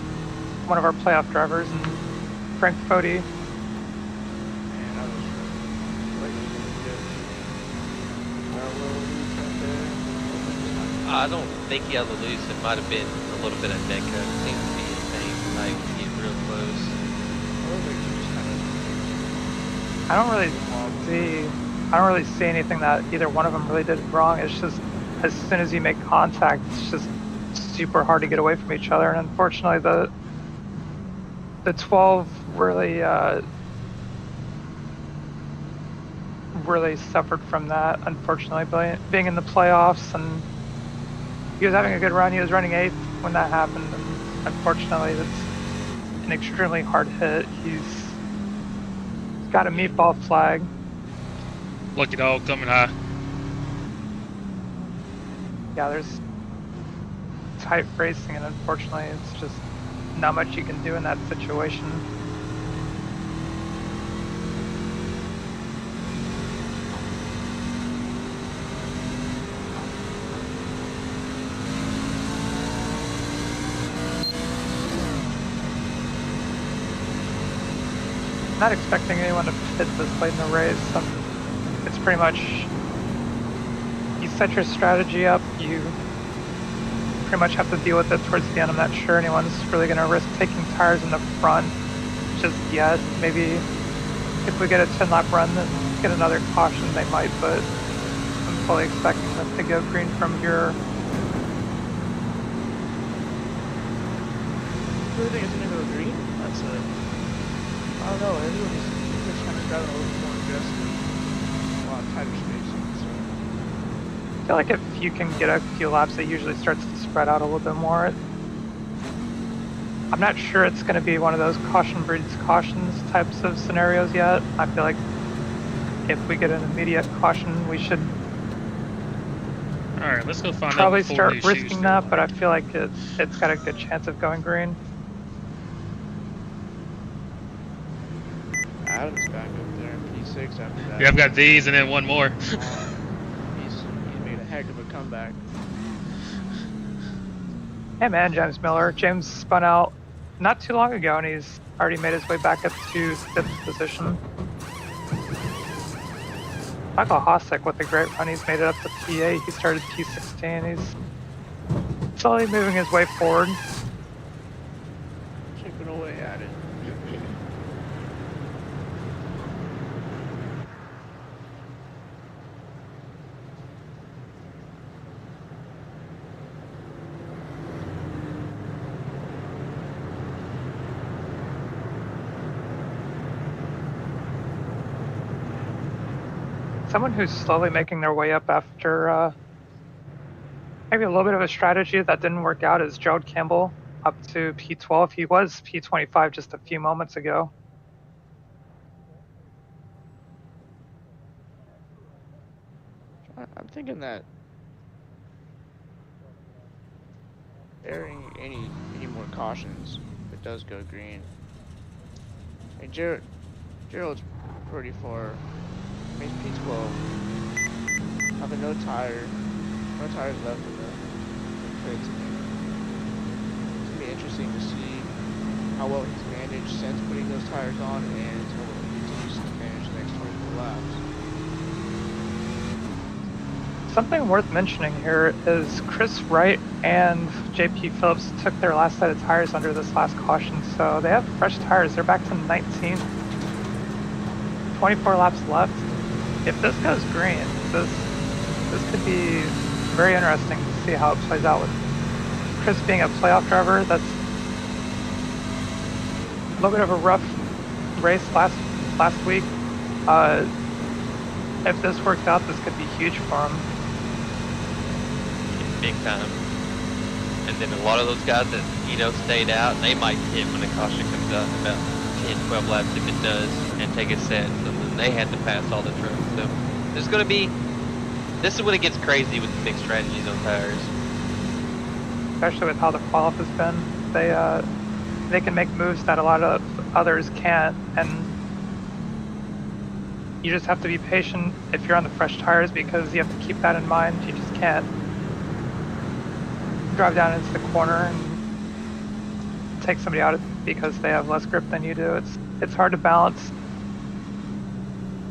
one of our playoff drivers, and Frank Fody. Man, that was really good. Got a little loose right there. I don't think he had the loose. It might have been a little bit of neck cut. It seems to be his thing. Like getting real close. I love that you just kind of I don't really see anything that either one of them really did wrong. It's just as soon as you make contact, it's just super hard to get away from each other. And unfortunately, the 12 really suffered from that. Unfortunately, being in the playoffs, and he was having a good run. He was running 8th when that happened, and unfortunately, that's an extremely hard hit. He's got a meatball flag. Lucky dog coming high. Yeah, there's tight racing, and unfortunately, it's just not much you can do in that situation. not expecting anyone to pit this late in the race. It's pretty much, you set your strategy up, you pretty much have to deal with it towards the end. I'm not sure anyone's really going to risk taking tires in the front just yet. Maybe if we get a 10-lap run and get another caution, they might, but I'm fully expecting them to go green from here. I really think it's gonna go green. That's I don't know. Everyone is just kind of driving a little more aggressive, a lot tighter spacing. So I feel like if you can get a few laps, it usually starts to spread out a little bit more. I'm not sure it's going to be one of those caution breeds cautions types of scenarios yet. I feel like if we get an immediate caution, we should All right, let's go find out. probably before start new shoes risking go that, on. but I feel like it's got a good chance of going green. Adam's back up there in P6 after that. Yeah, I've got these and then one more. He's made a heck of a comeback. Hey man, James Miller. James spun out not too long ago, and he's already made his way back up to 5th position. Michael Hosek with a great run. He's made it up to P8. He started P16. He's slowly moving his way forward. Chipping away at it. Someone who's slowly making their way up after maybe a little bit of a strategy that didn't work out is Gerald Campbell up to P12. He was P25 just a few moments ago. I'm thinking that airing any more cautions if it does go green. And Gerald's pretty far. He's P12. Having no tires left in the crates. It's gonna be interesting to see how well he's managed since putting those tires on and how well he continues to manage the next 24 laps. Something worth mentioning here is Chris Wright and JP Phillips took their last set of tires under this last caution, so they have fresh tires. They're back to 19th. 24 laps left. If this goes green, this could be very interesting to see how it plays out with Chris being a playoff driver. That's a little bit of a rough race last week. If this worked out, this could be huge for him. Big time. And then a lot of those guys that, stayed out, they might hit when the caution comes out in about 10, 12 laps if it does, and take a set. So then they had to pass all the trucks. So there's going to be, this is when it gets crazy with the mixed strategies on tires. Especially with how the fall-off has been. They can make moves that a lot of others can't, and you just have to be patient if you're on the fresh tires, because you have to keep that in mind. You just can't drive down into the corner and take somebody out because they have less grip than you do. It's hard to balance.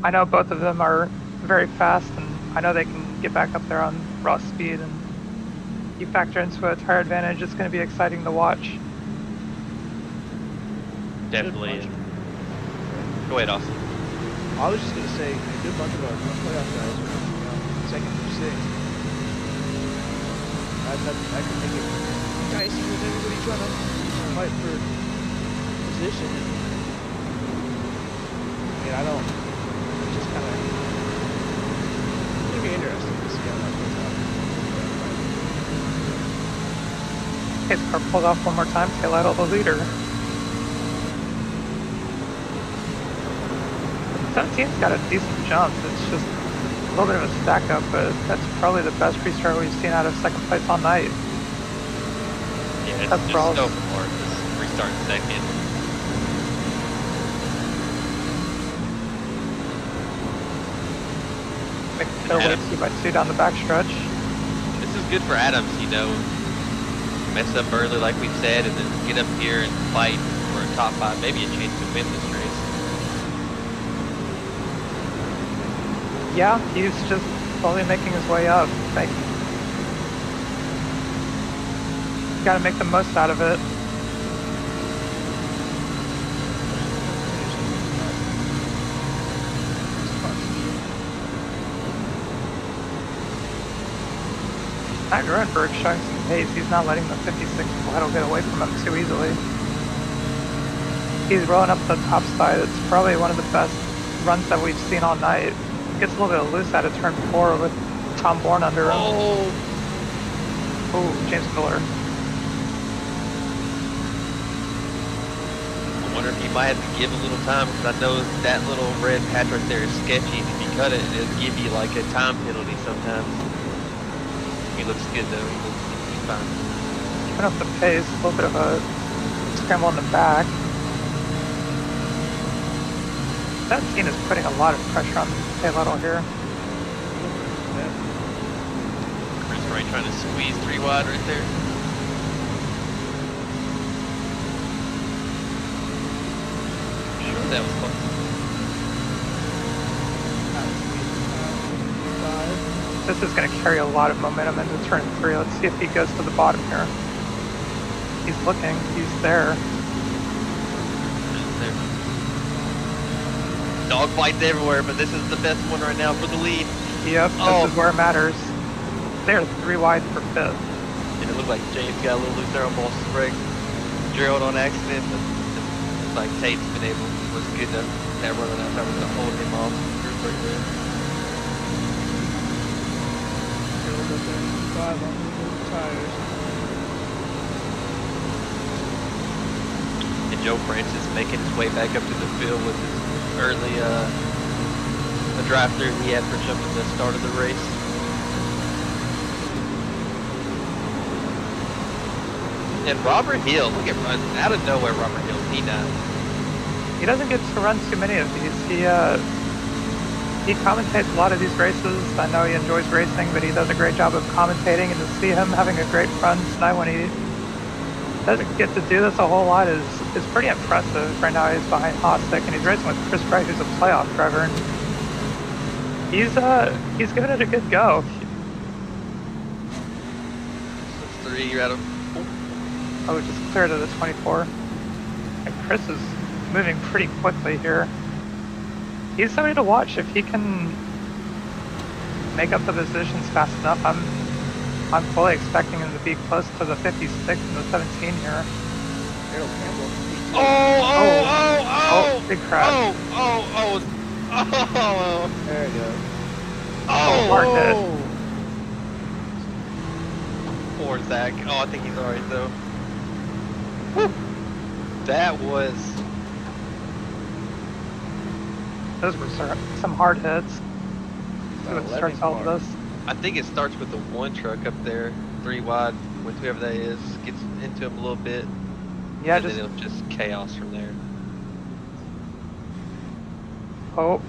I know both of them are very fast, and I know they can get back up there on raw speed, and you factor into a tire advantage, it's going to be exciting to watch. Definitely. Go ahead, Austin. I was just gonna say a good bunch of our playoff guys are, second through sixth. That could make it dicey with everybody trying to fight for position. I don't. It's just kind of. It's gonna be interesting to see how that plays out. His car pulled off one more time, tail out of the leader. 17's got a decent jump. It's just a little bit of a stack up, but that's probably the best restart we've seen out of second place all night. Yeah, it's That's just probably- so for this restart second. Making their way Adams. 2 by 2 down the backstretch. This is good for Adams, mess up early like we said, and then get up here and fight for a top 5, maybe a chance to win this race. Yeah, he's just slowly making his way up. Like, gotta make the most out of it. Matt Gruenberg showing some pace. He's not letting the 56 Paletto get away from him too easily. He's rolling up the top side. It's probably one of the best runs that we've seen all night. Gets a little bit loose out of turn 4 with Tom Bourne under him. Oh, James Miller. I wonder if he might have to give a little time, because I know that little red patch right there is sketchy. If you cut it, it'll give you like a time penalty sometimes. He looks good though. He's fine. Keeping up the pace. A little bit of a scramble in the back. 17 is putting a lot of pressure on Paletto here. Chris Wright trying to squeeze 3 wide right there. Sure, that was close. This is going to carry a lot of momentum into turn 3. Let's see if he goes to the bottom here. He's looking. He's there. Dogfights everywhere, but this is the best one right now for the lead. Yep, this is where it matters. They're 3 wide for 5th. And it looked like James got a little loose there on Boston's brakes. Drilled on accident, but like Tate's been able, was good to that running out time to hold him off. Right there. Five on the tires. And Joe Francis making his way back up to the field with his early a drive-through he had for jumping the start of the race. And Robert Hill, look at run out of nowhere. Robert Hill, P9. He doesn't get to run too many of these. He commentates a lot of these races. I know he enjoys racing, but he does a great job of commentating. And to see him having a great run tonight when he doesn't get to do this a whole lot is pretty impressive. Right now he's behind Hostek, and he's racing with Chris Wright, who's a playoff driver. And he's giving it a good go. That's 3, you're out of 4. Oh, just clear to the 24. And Chris is moving pretty quickly here. He's somebody to watch if he can make up the positions fast enough. I'm fully expecting him to be close to the 56 and the 17 here. Oh, big crash. There it goes. Hard hit. Poor Zach. Oh, I think he's alright though. Whew. That was. Those were some hard hits. See what starts all of this. I think it starts with the one truck up there, 3 wide, with whoever that is, gets into him a little bit. Yeah, and then it'll just chaos from there. Oh,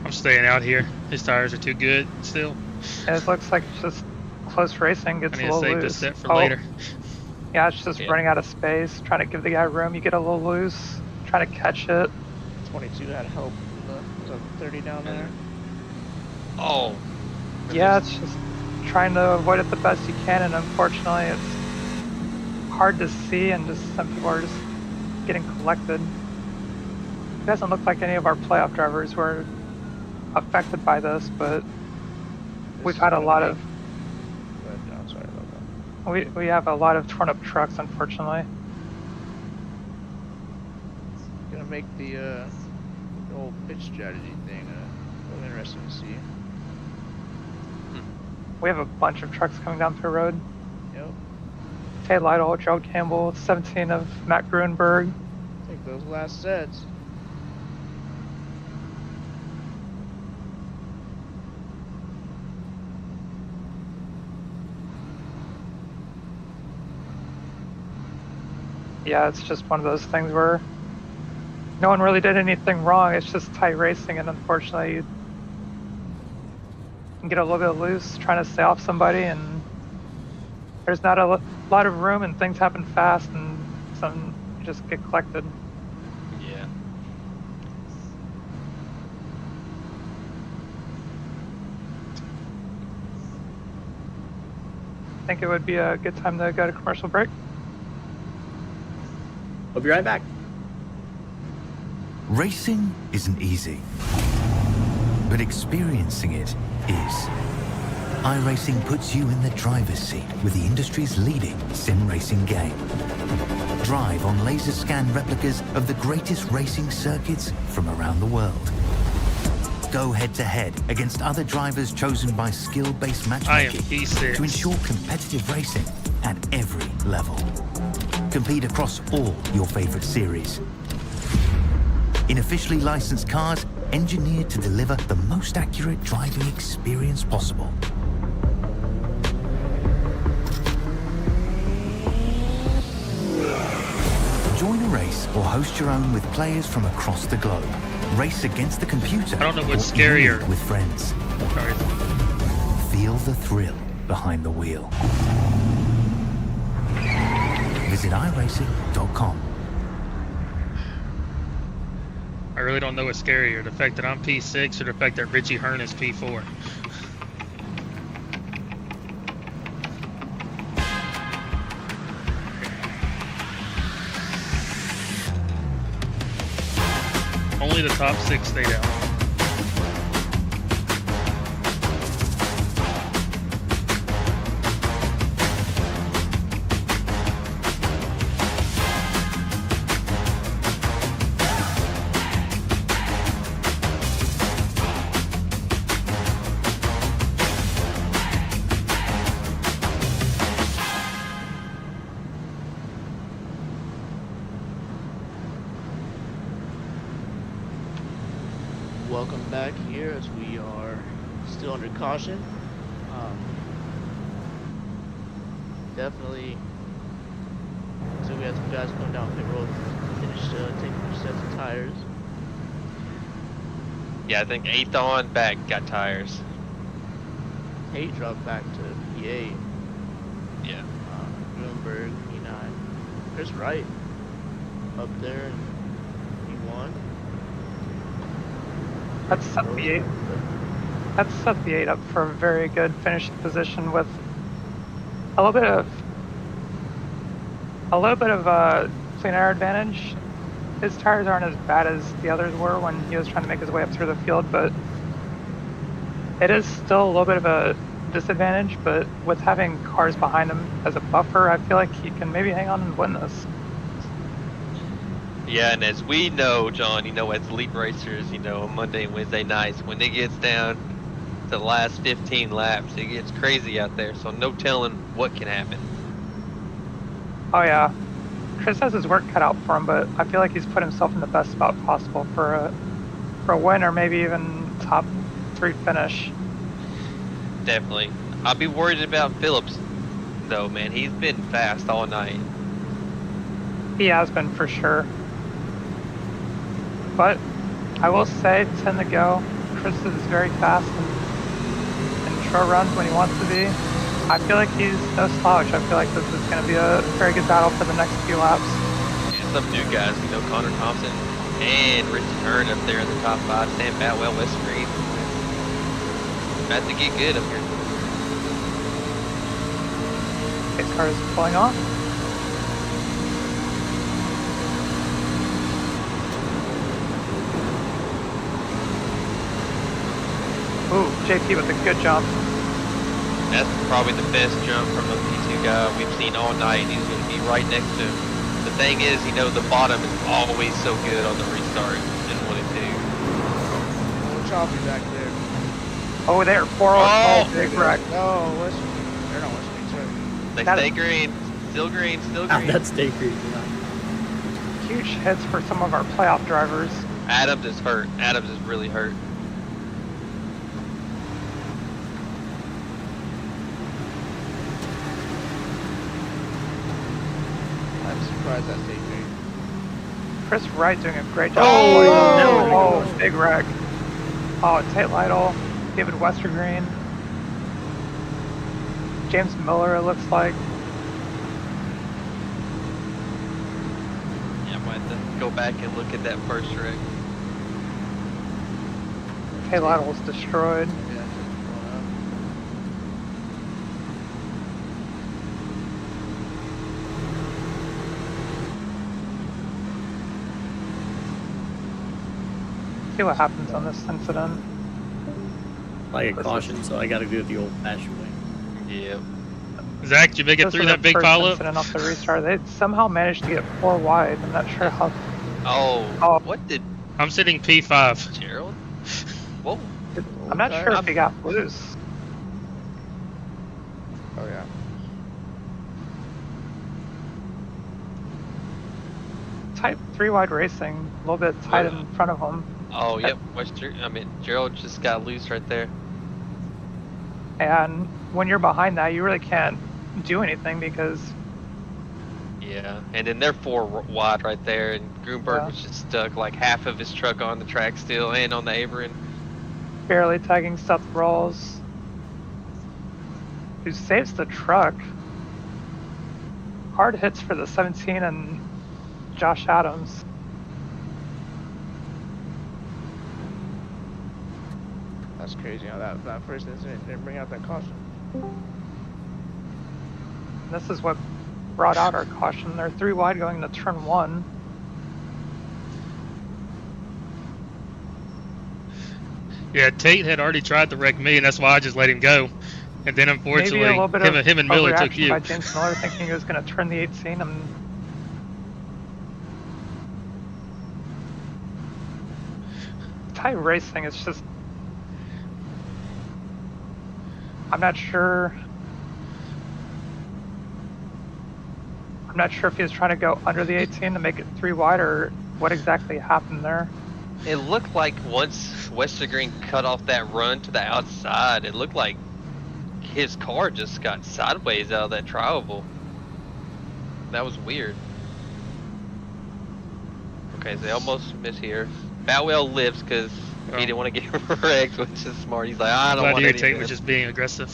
I'm staying out here. His tires are too good still. and it looks like it's just close racing. Gets I a need to little save loose. this set for later. Yeah, it's just running out of space. Trying to give the guy room. You get a little loose. Trying to catch it. 22 had help. Was that 30 down there? Oh. Yeah, it's just trying to avoid it the best you can, and unfortunately it's hard to see, and just some people are just getting collected. It doesn't look like any of our playoff drivers were affected by this, but we've had a lot of I'm sorry about that. we have a lot of torn up trucks, unfortunately. Gonna make the whole pitch strategy thing really interesting to see. We have a bunch of trucks coming down pit road. Yep. Tate Lytle, Gerald Campbell, 17 of Matt Gruenberg. Take those last sets. Yeah, it's just one of those things where no one really did anything wrong. It's just tight racing, and unfortunately you can get a little bit loose trying to stay off somebody, and there's not a lot of room, and things happen fast, and some just get collected. Yeah. think it would be a good time to go to commercial break. We'll be right back. Racing isn't easy, but experiencing it is. iRacing puts you in the driver's seat with the industry's leading sim racing game. Drive on laser scan replicas of the greatest racing circuits from around the world. Go head-to-head against other drivers chosen by skill-based matchmaking to ensure competitive racing at every level. Compete across all your favorite series. In officially licensed cars, engineered to deliver the most accurate driving experience possible. Join a race or host your own with players from across the globe. Race against the computer. I don't know what's or scarier. With friends. Sorry. Feel the thrill behind the wheel. Visit iRacing.com. I really don't know what's scarier, the fact that I'm P6 or the fact that Richie Hearn is P4. Only the top 6 stayed out. Welcome back here as we are still under caution. Definitely. So we had some guys going down pit road, finished taking their sets of tires. Yeah, I think 8th on back got tires. Tate dropped back to P8. Yeah. Bloomberg P9. Chris Wright up there in P1. That's set the 8 up for a very good finishing position with a little bit of clean air advantage. His tires aren't as bad as the others were when he was trying to make his way up through the field, but it is still a little bit of a disadvantage. But with having cars behind him as a buffer, I feel like he can maybe hang on and win this. Yeah, and as we know, John, as elite racers, on Monday and Wednesday nights, when it gets down to the last 15 laps, it gets crazy out there. So no telling what can happen. Oh yeah, Chris has his work cut out for him, but I feel like he's put himself in the best spot possible for a win or maybe even top 3 finish. Definitely. I'll be worried about Phillips, though, man. He's been fast all night. He has been for sure. But I will say, 10 to go. Chris is very fast in short runs when he wants to be. I feel like he's no slouch. I feel like this is going to be a very good battle for the next few laps. And some new guys, Connor Thompson and Richie Hearn up there in the top 5. Sam Batwell, West Green. About to get good up here. Pace car is pulling off. Ooh, JP with a good jump. That's probably the best jump from a P2 guy we've seen all night. He's going to be right next to him. The thing is, the bottom is always so good on the restart in 1 and 2. A little choppy back there. Oh, there, 4 big wreck. No, West Green. They're not West Green, sorry. They stay green. Still green, still green. That's stay green. Yeah. Huge hits for some of our playoff drivers. Adams is hurt. Adams is really hurt. I'm surprised that stayed green. Chris Wright doing a great job. Oh, Oh, big wreck. Oh, Tate Lytle, David Westergreen, James Miller, it looks like. Yeah, I might have to go back and look at that first wreck. Tate Lytle was destroyed. Yeah, just going see what happens on this incident. Like a caution, so I got to do it the old-fashioned way. Yeah. Zach, did you make it This through is that the big first pile up? incident off the restart. They somehow managed to get 4 wide. I'm not sure how. Oh, what did I'm sitting P5. Gerald? Whoa. I'm not sure if he got loose. Oh yeah. Type 3 wide racing, a little bit tight in front of him. Oh, yep. Gerald just got loose right there. And when you're behind that, you really can't do anything because Yeah, and then they're 4 wide right there, and Grunberg was just stuck like half of his truck on the track still, and on the apron. barely tagging Seth Rawls, who saves the truck. Hard hits for the 17 and Josh Adams. That's crazy how that first incident didn't bring out that caution. And this is what brought out our caution. They're 3 wide going to turn 1. Yeah, Tate had already tried to wreck me, and that's why I just let him go. And then unfortunately, Maybe a little bit of him and Miller took overreaction you. by James Miller, thinking he was going to turn the 18 and tight racing. It's just I'm not sure if he was trying to go under the 18 to make it 3 wide or what exactly happened there. It looked like once Westergreen cut off that run to the outside, it looked like his car just got sideways out of that tri-oval. That was weird. Okay, so they almost missed here. Boutwell lives because he didn't want to get wrecked, which is smart. He's like, I don't want to. Tate was just being aggressive.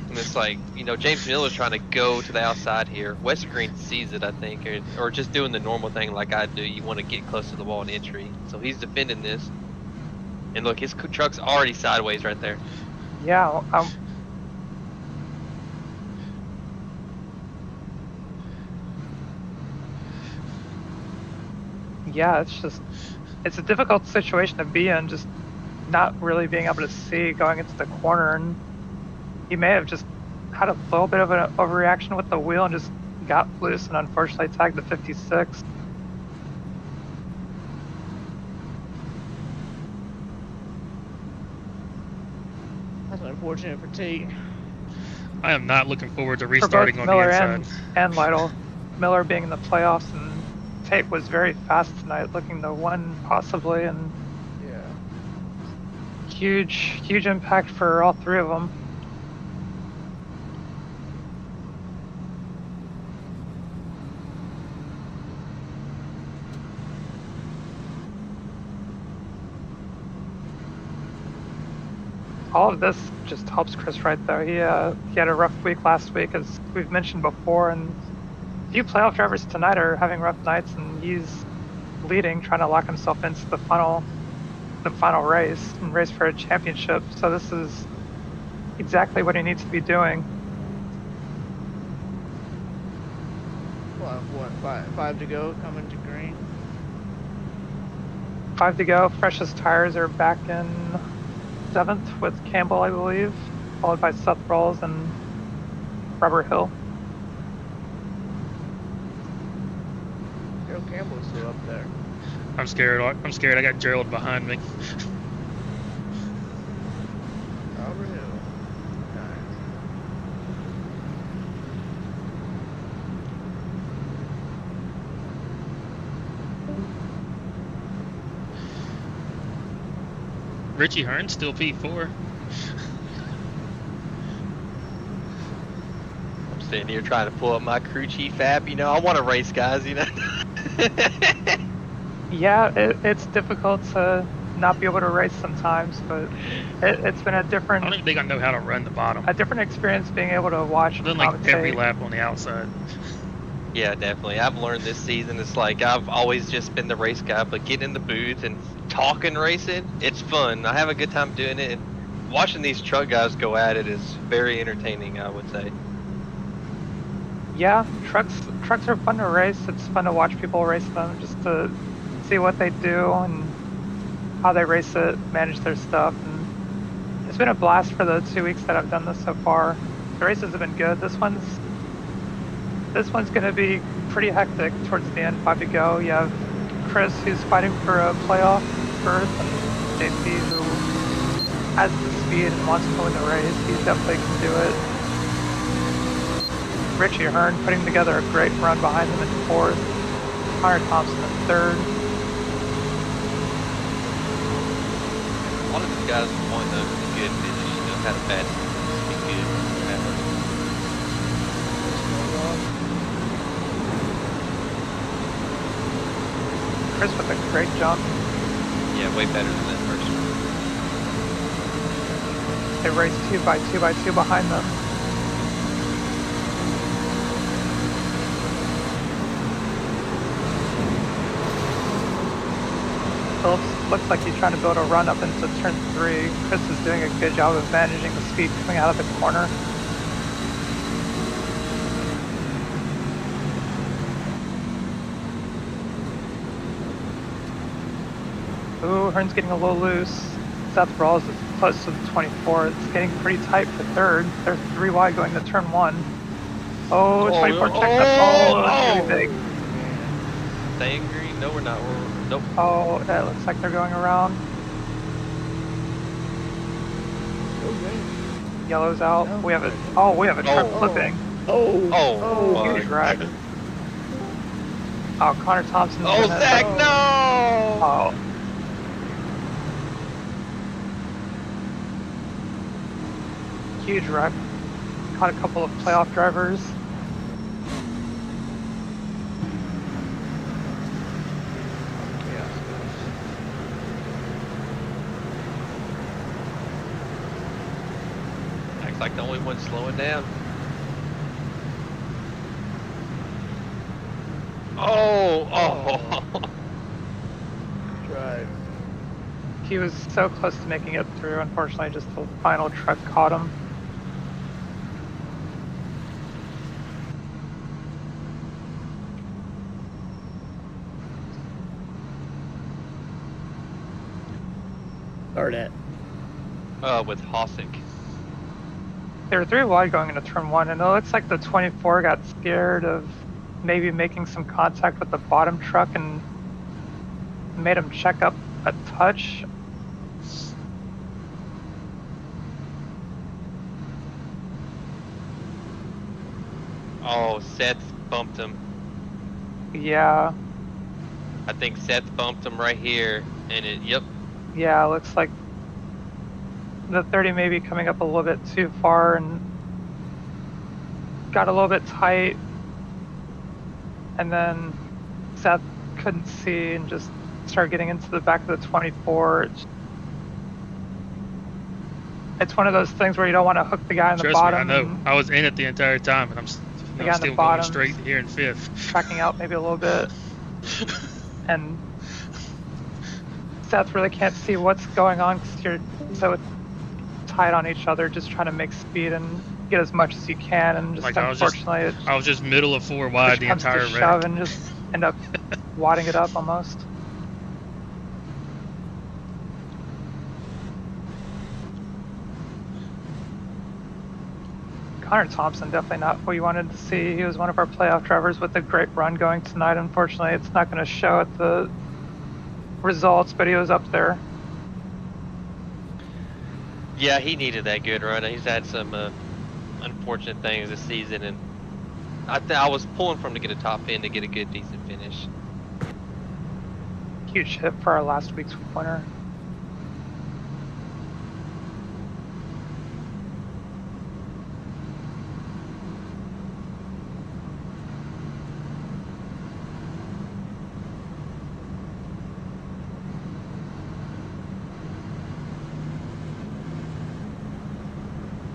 And it's like, you know, James Miller's trying to go to the outside here. Westergreen sees it, I think, or just doing the normal thing like I do. You want to get close to the wall and entry. So he's defending this. And look, his truck's already sideways right there. Yeah, yeah, it's a difficult situation to be in, just not really being able to see going into the corner, and he may have just had a little bit of an overreaction with the wheel and just got loose and unfortunately tagged the 56. That's unfortunate for Tate. I am not looking forward to For both restarting on the Miller inside. and Lytle. Miller being in the playoffs, and Tate was very fast tonight, looking to win possibly, and Yeah. huge impact for all 3 of them. All of this just helps Chris right there. He had a rough week last week, as we've mentioned before, and a few playoff drivers tonight are having rough nights, and he's leading, trying to lock himself into the final race and race for a championship. So this is exactly what he needs to be doing. Well, what, 5 to go, coming to green. 5 to go. Freshest tires are back in 7th with Campbell, I believe, followed by Seth Rawls and Robert Hill. Joe Campbell's still up there. I'm scared. I got Gerald behind me. Robert Hill. Nice. Richie Hearn's still P4. I'm sitting here trying to pull up my crew chief app. You know, I want to race, guys, you know. Yeah, it's difficult to not be able to race sometimes, but it's been a I don't different even think I know how to run the bottom. experience being able to watch I've and done like every commentate. lap on the outside. Yeah, definitely. I've learned this season. It's like I've always just been the race guy, but getting in the booth and talking racing, it's fun. I have a good time doing it. And watching these truck guys go at it is very entertaining, I would say. Yeah, trucks are fun to race. It's fun to watch people race them, just to see what they do and how they race it, manage their stuff. And it's been a blast for the 2 weeks that I've done this so far. The races have been good. This one's going to be pretty hectic towards the end. 5 to go. You have Chris, who's fighting for a playoff berth, and JP, who has the speed and wants to win the race. He definitely can do it. Richie Hearn putting together a great run behind him in 4th. Connor Thompson in 3rd. One of these guys won a good finish. You know how to pass to be good. Chris with a great jump. Yeah, way better than that first one. They race 2 by 2 by 2 behind them. Phillips looks like he's trying to build a run up into turn 3. Chris is doing a good job of managing the speed coming out of the corner. Ooh, Hearn's getting a little loose. Seth Rawls is close to the 24. It's getting pretty tight for 3rd. They're 3 wide going to turn 1. Oh, 24 checked up. Oh, that's really big. Staying green? No, we're not. Nope. Oh, that looks like they're going around. Yellow's out. No. We have a truck flipping. Oh, Huge wreck. Oh, Connor Thompson. Oh, Zach, no! Oh. Huge wreck. Caught a couple of playoff drivers. Acts like the only one slowing down. Oh. Drive. He was so close to making it through. Unfortunately, just the final truck caught him. Start at. With Hossack. They were 3 wide going into turn 1, and it looks like the 24 got scared of maybe making some contact with the bottom truck and made him check up a touch. Oh, Seth bumped him. Yeah, I think Seth bumped him right here, and yep. yeah, looks like the 30 may be coming up a little bit too far and got a little bit tight. And then Seth couldn't see and just started getting into the back of the 24. It's one of those things where you don't want to hook the guy in the Trust bottom. me, I know. I was in it the entire time, and I'm The guy on the still going bottom straight here in 5th. tracking out maybe a little bit. And Seth really can't see what's going on because you're so tight on each other, just trying to make speed and get as much as you can. And just Like, unfortunately, I was just middle of 4 wide the comes to entire shove wreck. and just end up wadding it up almost. Connor Thompson, definitely not what you wanted to see. He was one of our playoff drivers with a great run going tonight. Unfortunately, it's not going to show at the results, but he was up there. Yeah, he needed that good run. He's had some unfortunate things this season, and I was pulling for him to get a top 10 to get a good, decent finish. Huge hit for our last week's winner.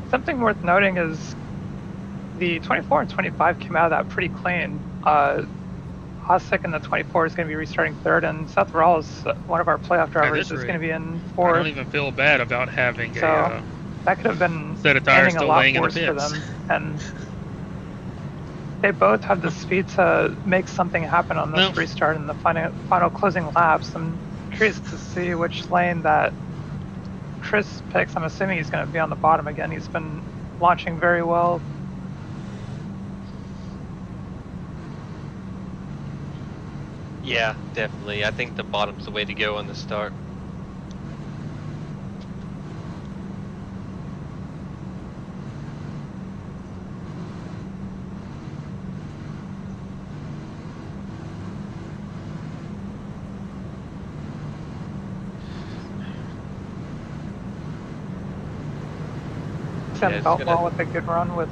Something worth noting is the 24 and 25 came out of that pretty clean. Hossack in the 24 is going to be restarting 3rd, and Seth Rawls, one of our playoff drivers, is going to be in 4th. I don't even feel bad about having So that could have been set of tires ending a still lot laying in the worse for pits. them. And they both have the speed to make something happen on this No. restart in the final closing laps. And curious to see which lane that Chris picks. I'm assuming he's going to be on the bottom again. He's been launching very well. Yeah, definitely. I think the bottom's the way to go on the start. Tim it's felt gonna- well with a good run with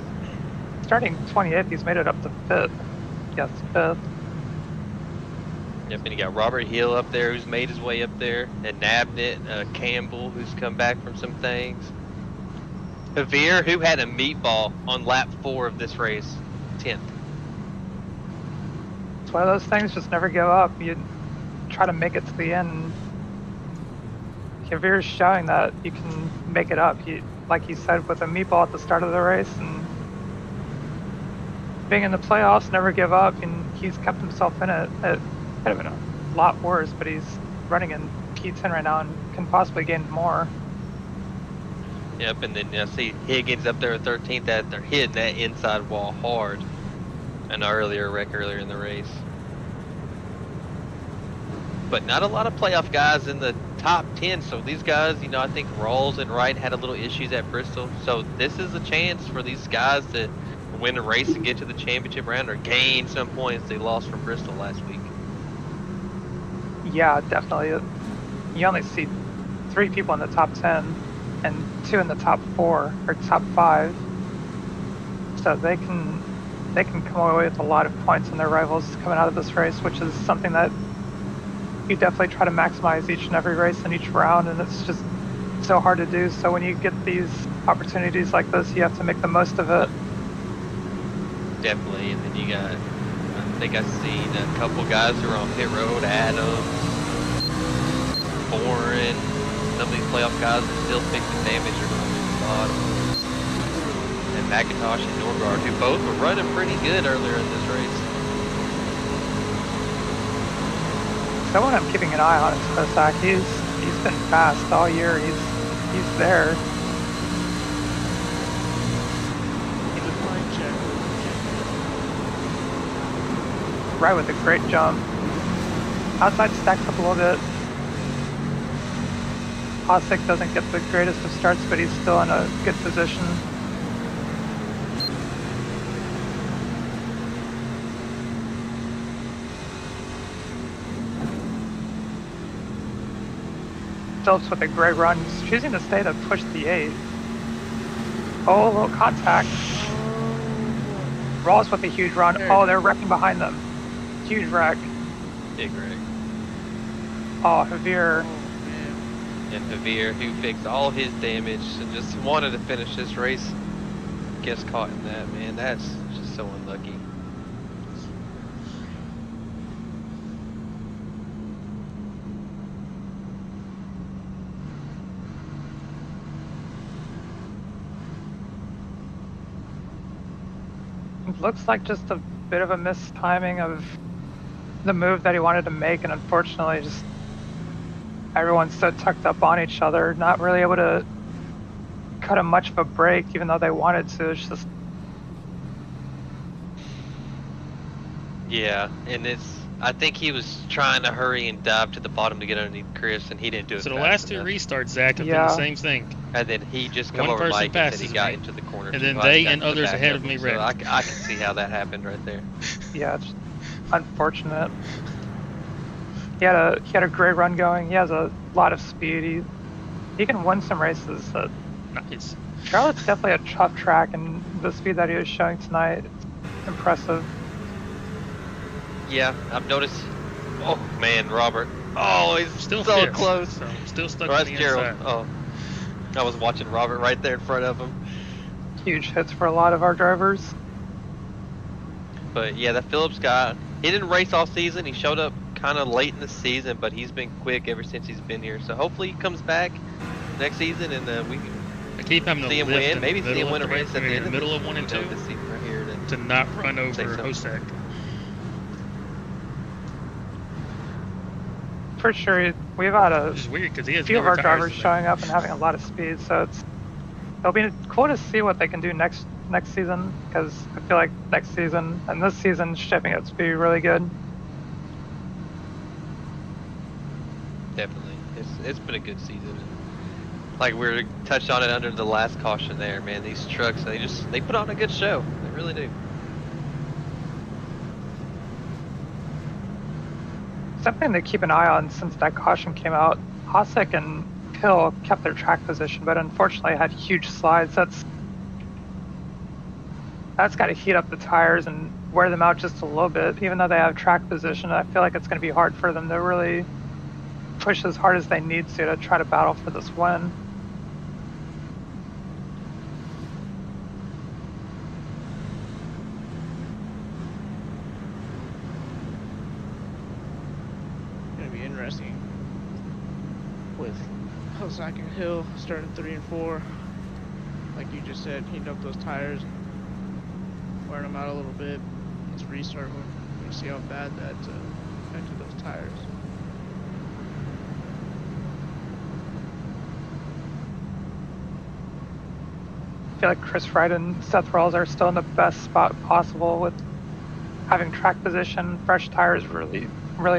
starting 28th. He's made it up to 5th. Yes, 5th. Yep, and you got Robert Hill up there who's made his way up there, and Nabnett, Campbell who's come back from some things. Javier, who had a meatball on lap 4 of this race, 10th. It's one of those things, just never give up. You try to make it to the end. Javier's showing that you can make it up. Like he said, with a meatball at the start of the race and being in the playoffs, never give up, and he's kept himself in it. It could have been a lot worse, but he's running in P10 right now and can possibly gain more. Yep, and then I see Higgins up there at 13th. That they're hitting that inside wall hard. An earlier wreck earlier in the race. But not a lot of playoff guys in the top 10. So these guys, you know, I think Rawls and Wright had a little issues at Bristol. So this is a chance for these guys to win a race and get to the championship round or gain some points they lost from Bristol last week. Yeah, definitely. You only see 3 people in the top 10 and 2 in the top 4 or top 5. So they can come away with a lot of points on their rivals coming out of this race, which is something that you definitely try to maximize each and every race and each round, and it's just so hard to do. So when you get these opportunities like this, you have to make the most of it. Definitely, and then you got, I think I've seen a couple guys who are on pit road, Adams, Boren, some of these playoff guys are still fixing damage or going to the bottom. And McIntosh and Norgard, who both were running pretty good earlier in this race. Someone I'm keeping an eye on is Kosak. He's been fast all year. He's there. Right with a great jump. Outside stacks up a little bit. Hosek doesn't get the greatest of starts, but he's still in a good position. Phillips with a great run. He's choosing to stay to push the 8. Oh, a little contact. Rawls with a huge run. Oh, they're wrecking behind them. Huge wreck. Big wreck. Oh, Javier. And Javier, who fixed all his damage and just wanted to finish this race, gets caught in that, man. That's just so unlucky. It looks like just a bit of a mistiming of the move that he wanted to make, and unfortunately just everyone's so tucked up on each other, not really able to cut him much of a break even though they wanted to. It's just, Yeah, and I think he was trying to hurry and dive to the bottom to get underneath Chris, and he didn't do it. So the fast last 2 enough. restarts, Zach, have Yeah. been the same thing. And then he just come One over person Mike and said passes he got me, into the corner. and too then hot, they got and to the others back ahead of of me him, wrecked. so I can see how that happened right there. yeah, it's unfortunate. He had a great run going. He has a lot of speed. He can win some races. Nice. Charlotte's definitely a tough track, and the speed that he was showing tonight, it's impressive. Yeah, I've noticed. Oh man, Robert. Oh, he's Still so fifth, close. So I'm still stuck Oh, on that's the Gerald. inside. Oh, I was watching Robert right there in front of him. Huge hits for a lot of our drivers. But yeah, that Phillips guy, he didn't race all season. He showed up kind of late in the season, but he's been quick ever since he's been here. So hopefully he comes back next season, and we can I keep having to see him lift win. in Maybe the see him middle win a of the race at the in end the of middle this, of 1 and 2 this season right here. to not run over something. Hosek. for sure. We've had a Which is weird because he has few of newer our tires drivers than showing up and having a lot of speed, so it'll be cool to see what they can do next season, because I feel like next season and this season shaping up to be really good. Definitely, it's been a good season. Like we touched on it under the last caution there, man. These trucks, they put on a good show. They really do. Something to keep an eye on since that caution came out. Hosek and Hill kept their track position, but unfortunately had huge slides. That's got to heat up the tires and wear them out just a little bit. Even though they have track position, I feel like it's going to be hard for them to really push as hard as they need to try to battle for this win. Gonna be interesting with Hosek and Hill starting 3 and 4. Like you just said, heating up those tires, wearing them out a little bit. Let's restart. We're gonna see how bad that affected those tires. I feel like Chris Wright and Seth Rawls are still in the best spot possible with having track position. Fresh tires really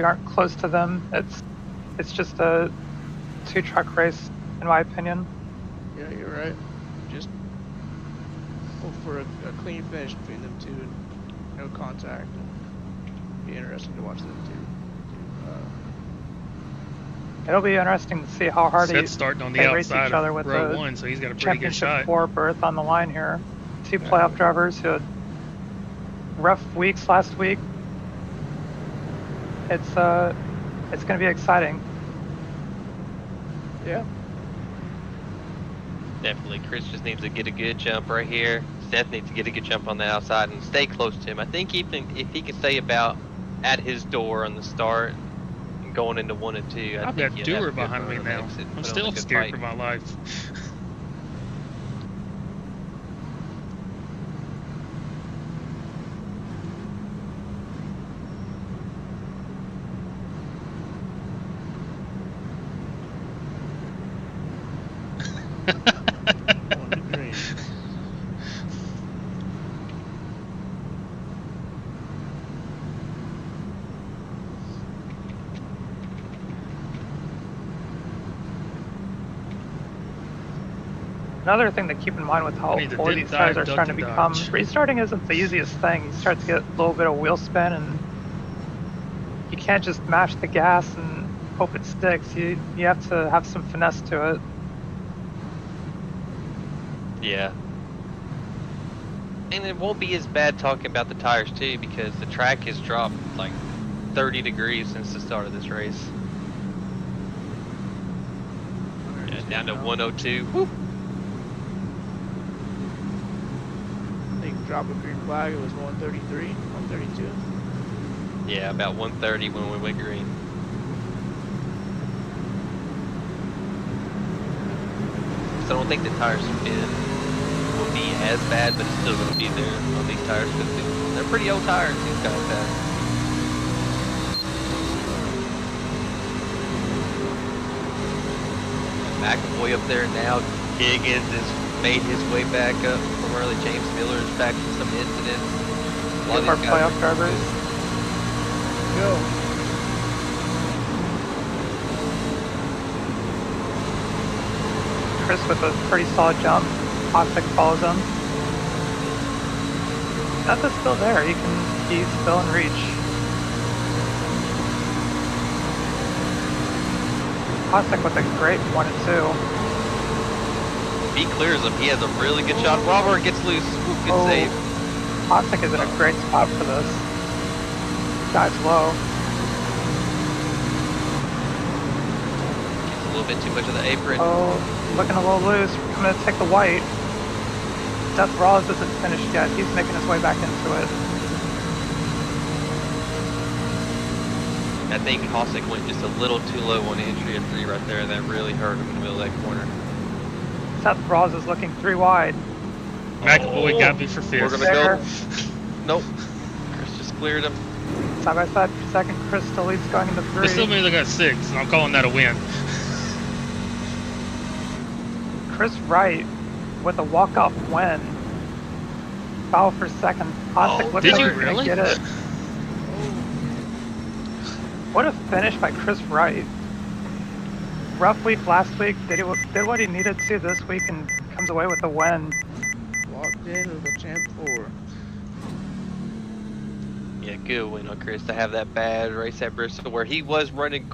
aren't close to them. It's just a 2-truck race, in my opinion. Yeah, you're right. Just hope for a clean finish between them two and no contact. Be interesting to watch them two. It'll be interesting to see how hard Seth's starting on the they race outside each other of with row the 1, so he's got a pretty good championship shot. 4 berth on the line here. 2 playoff drivers who had rough weeks last week. It's going to be exciting. Yeah. Definitely, Chris just needs to get a good jump right here. Seth needs to get a good jump on the outside and stay close to him. I think even if he can stay about at his door on the start and going into 1 and 2, I've got Dewar behind me now. I'm still scared for my life. One to green. Another thing to keep in mind with how Need to old dip, these tires dive, are duck, starting to and become, dodge. restarting isn't the easiest thing. You start to get a little bit of wheel spin, and you can't just mash the gas and hope it sticks. You have to have some finesse to it. Yeah. And it won't be as bad talking about the tires too, because the track has dropped like 30 degrees since the start of this race. Yeah, down to 102. Woo. I think drop a green flag, it was 133, 132. Yeah, about 130 when we went green. So I don't think the tire spin will be as bad, but it's still going to be there on these tires because they're pretty old tires. These guys have. McAvoy up there now. Higgins has made his way back up from early. James Miller is back from some incidents. A lot Our of these playoff guys drivers. Go. Chris with a pretty solid jump. Hosek follows him. That's still there. He's still in reach. Hosek with a great 1 and 2. He clears him. He has a really good shot. Robert gets loose. Good Oh. save. Hosek is in a great spot for this. Guy's low. Gets a little bit too much of the apron. Oh, looking a little loose. We're coming to take the white. Seth Rawls isn't finished yet. He's making his way back into it. I think Hosek went just a little too low on entry at 3 right there, and that really hurt him in the middle of that corner. Seth Rawls is looking 3 wide. McAvoy got me for 5th. We're gonna There. go. Nope. Chris just cleared him. side by side for second. Chris still leads going into It 3. still means I got 6, and I'm calling that a win. Chris Wright with a walk-off win. Foul for second. Hostek looks did like you he's gonna really? get it. What a finish by Chris Wright. Rough week last week, did what he needed to this week and comes away with a win. Locked in with a champ 4. Yeah, good win on Chris to have that bad race at Bristol where he was running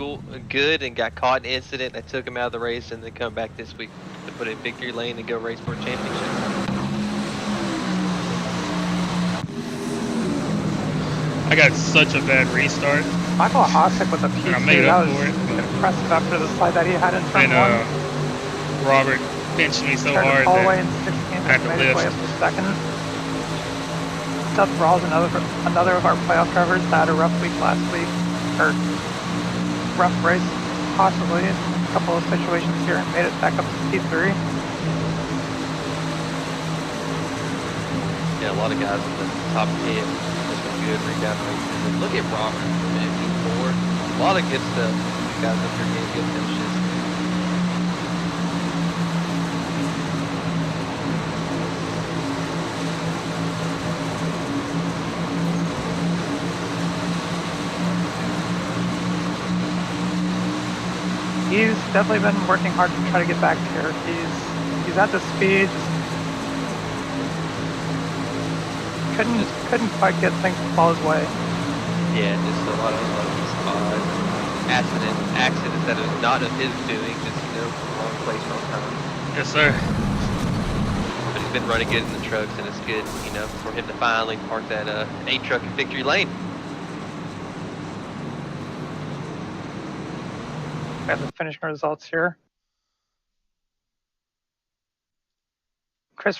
good and got caught in an incident that took him out of the race, and then come back this week to put it in victory lane and go race for a championship. I got such a bad restart. Michael Hostek with a And I P2, made that up was for it. impressive after the slide that he had in turn And 1. Robert pinched me so Tried to hard fall away that in 16th had and to made his way up lift. to second. Seth Rawls, another of our playoff drivers that had a rough week last week, or rough race, possibly. A couple of situations here and made it back up to P3. Yeah, a lot of guys in the top 10 with some good rebound races. And look at Robert, man, P4. A lot of good stuff. These guys up here getting good finishes. He's definitely been working hard to try to get back here. He's at the speed. Couldn't quite get things to fall his way. Yeah, just a lot of lucky spots. Accidents that are not of his doing, just, wrong place, wrong time. yes, sir. But he's been running good in the trucks, and it's good, for him to finally park that 8 truck in victory lane. We have the finishing results here.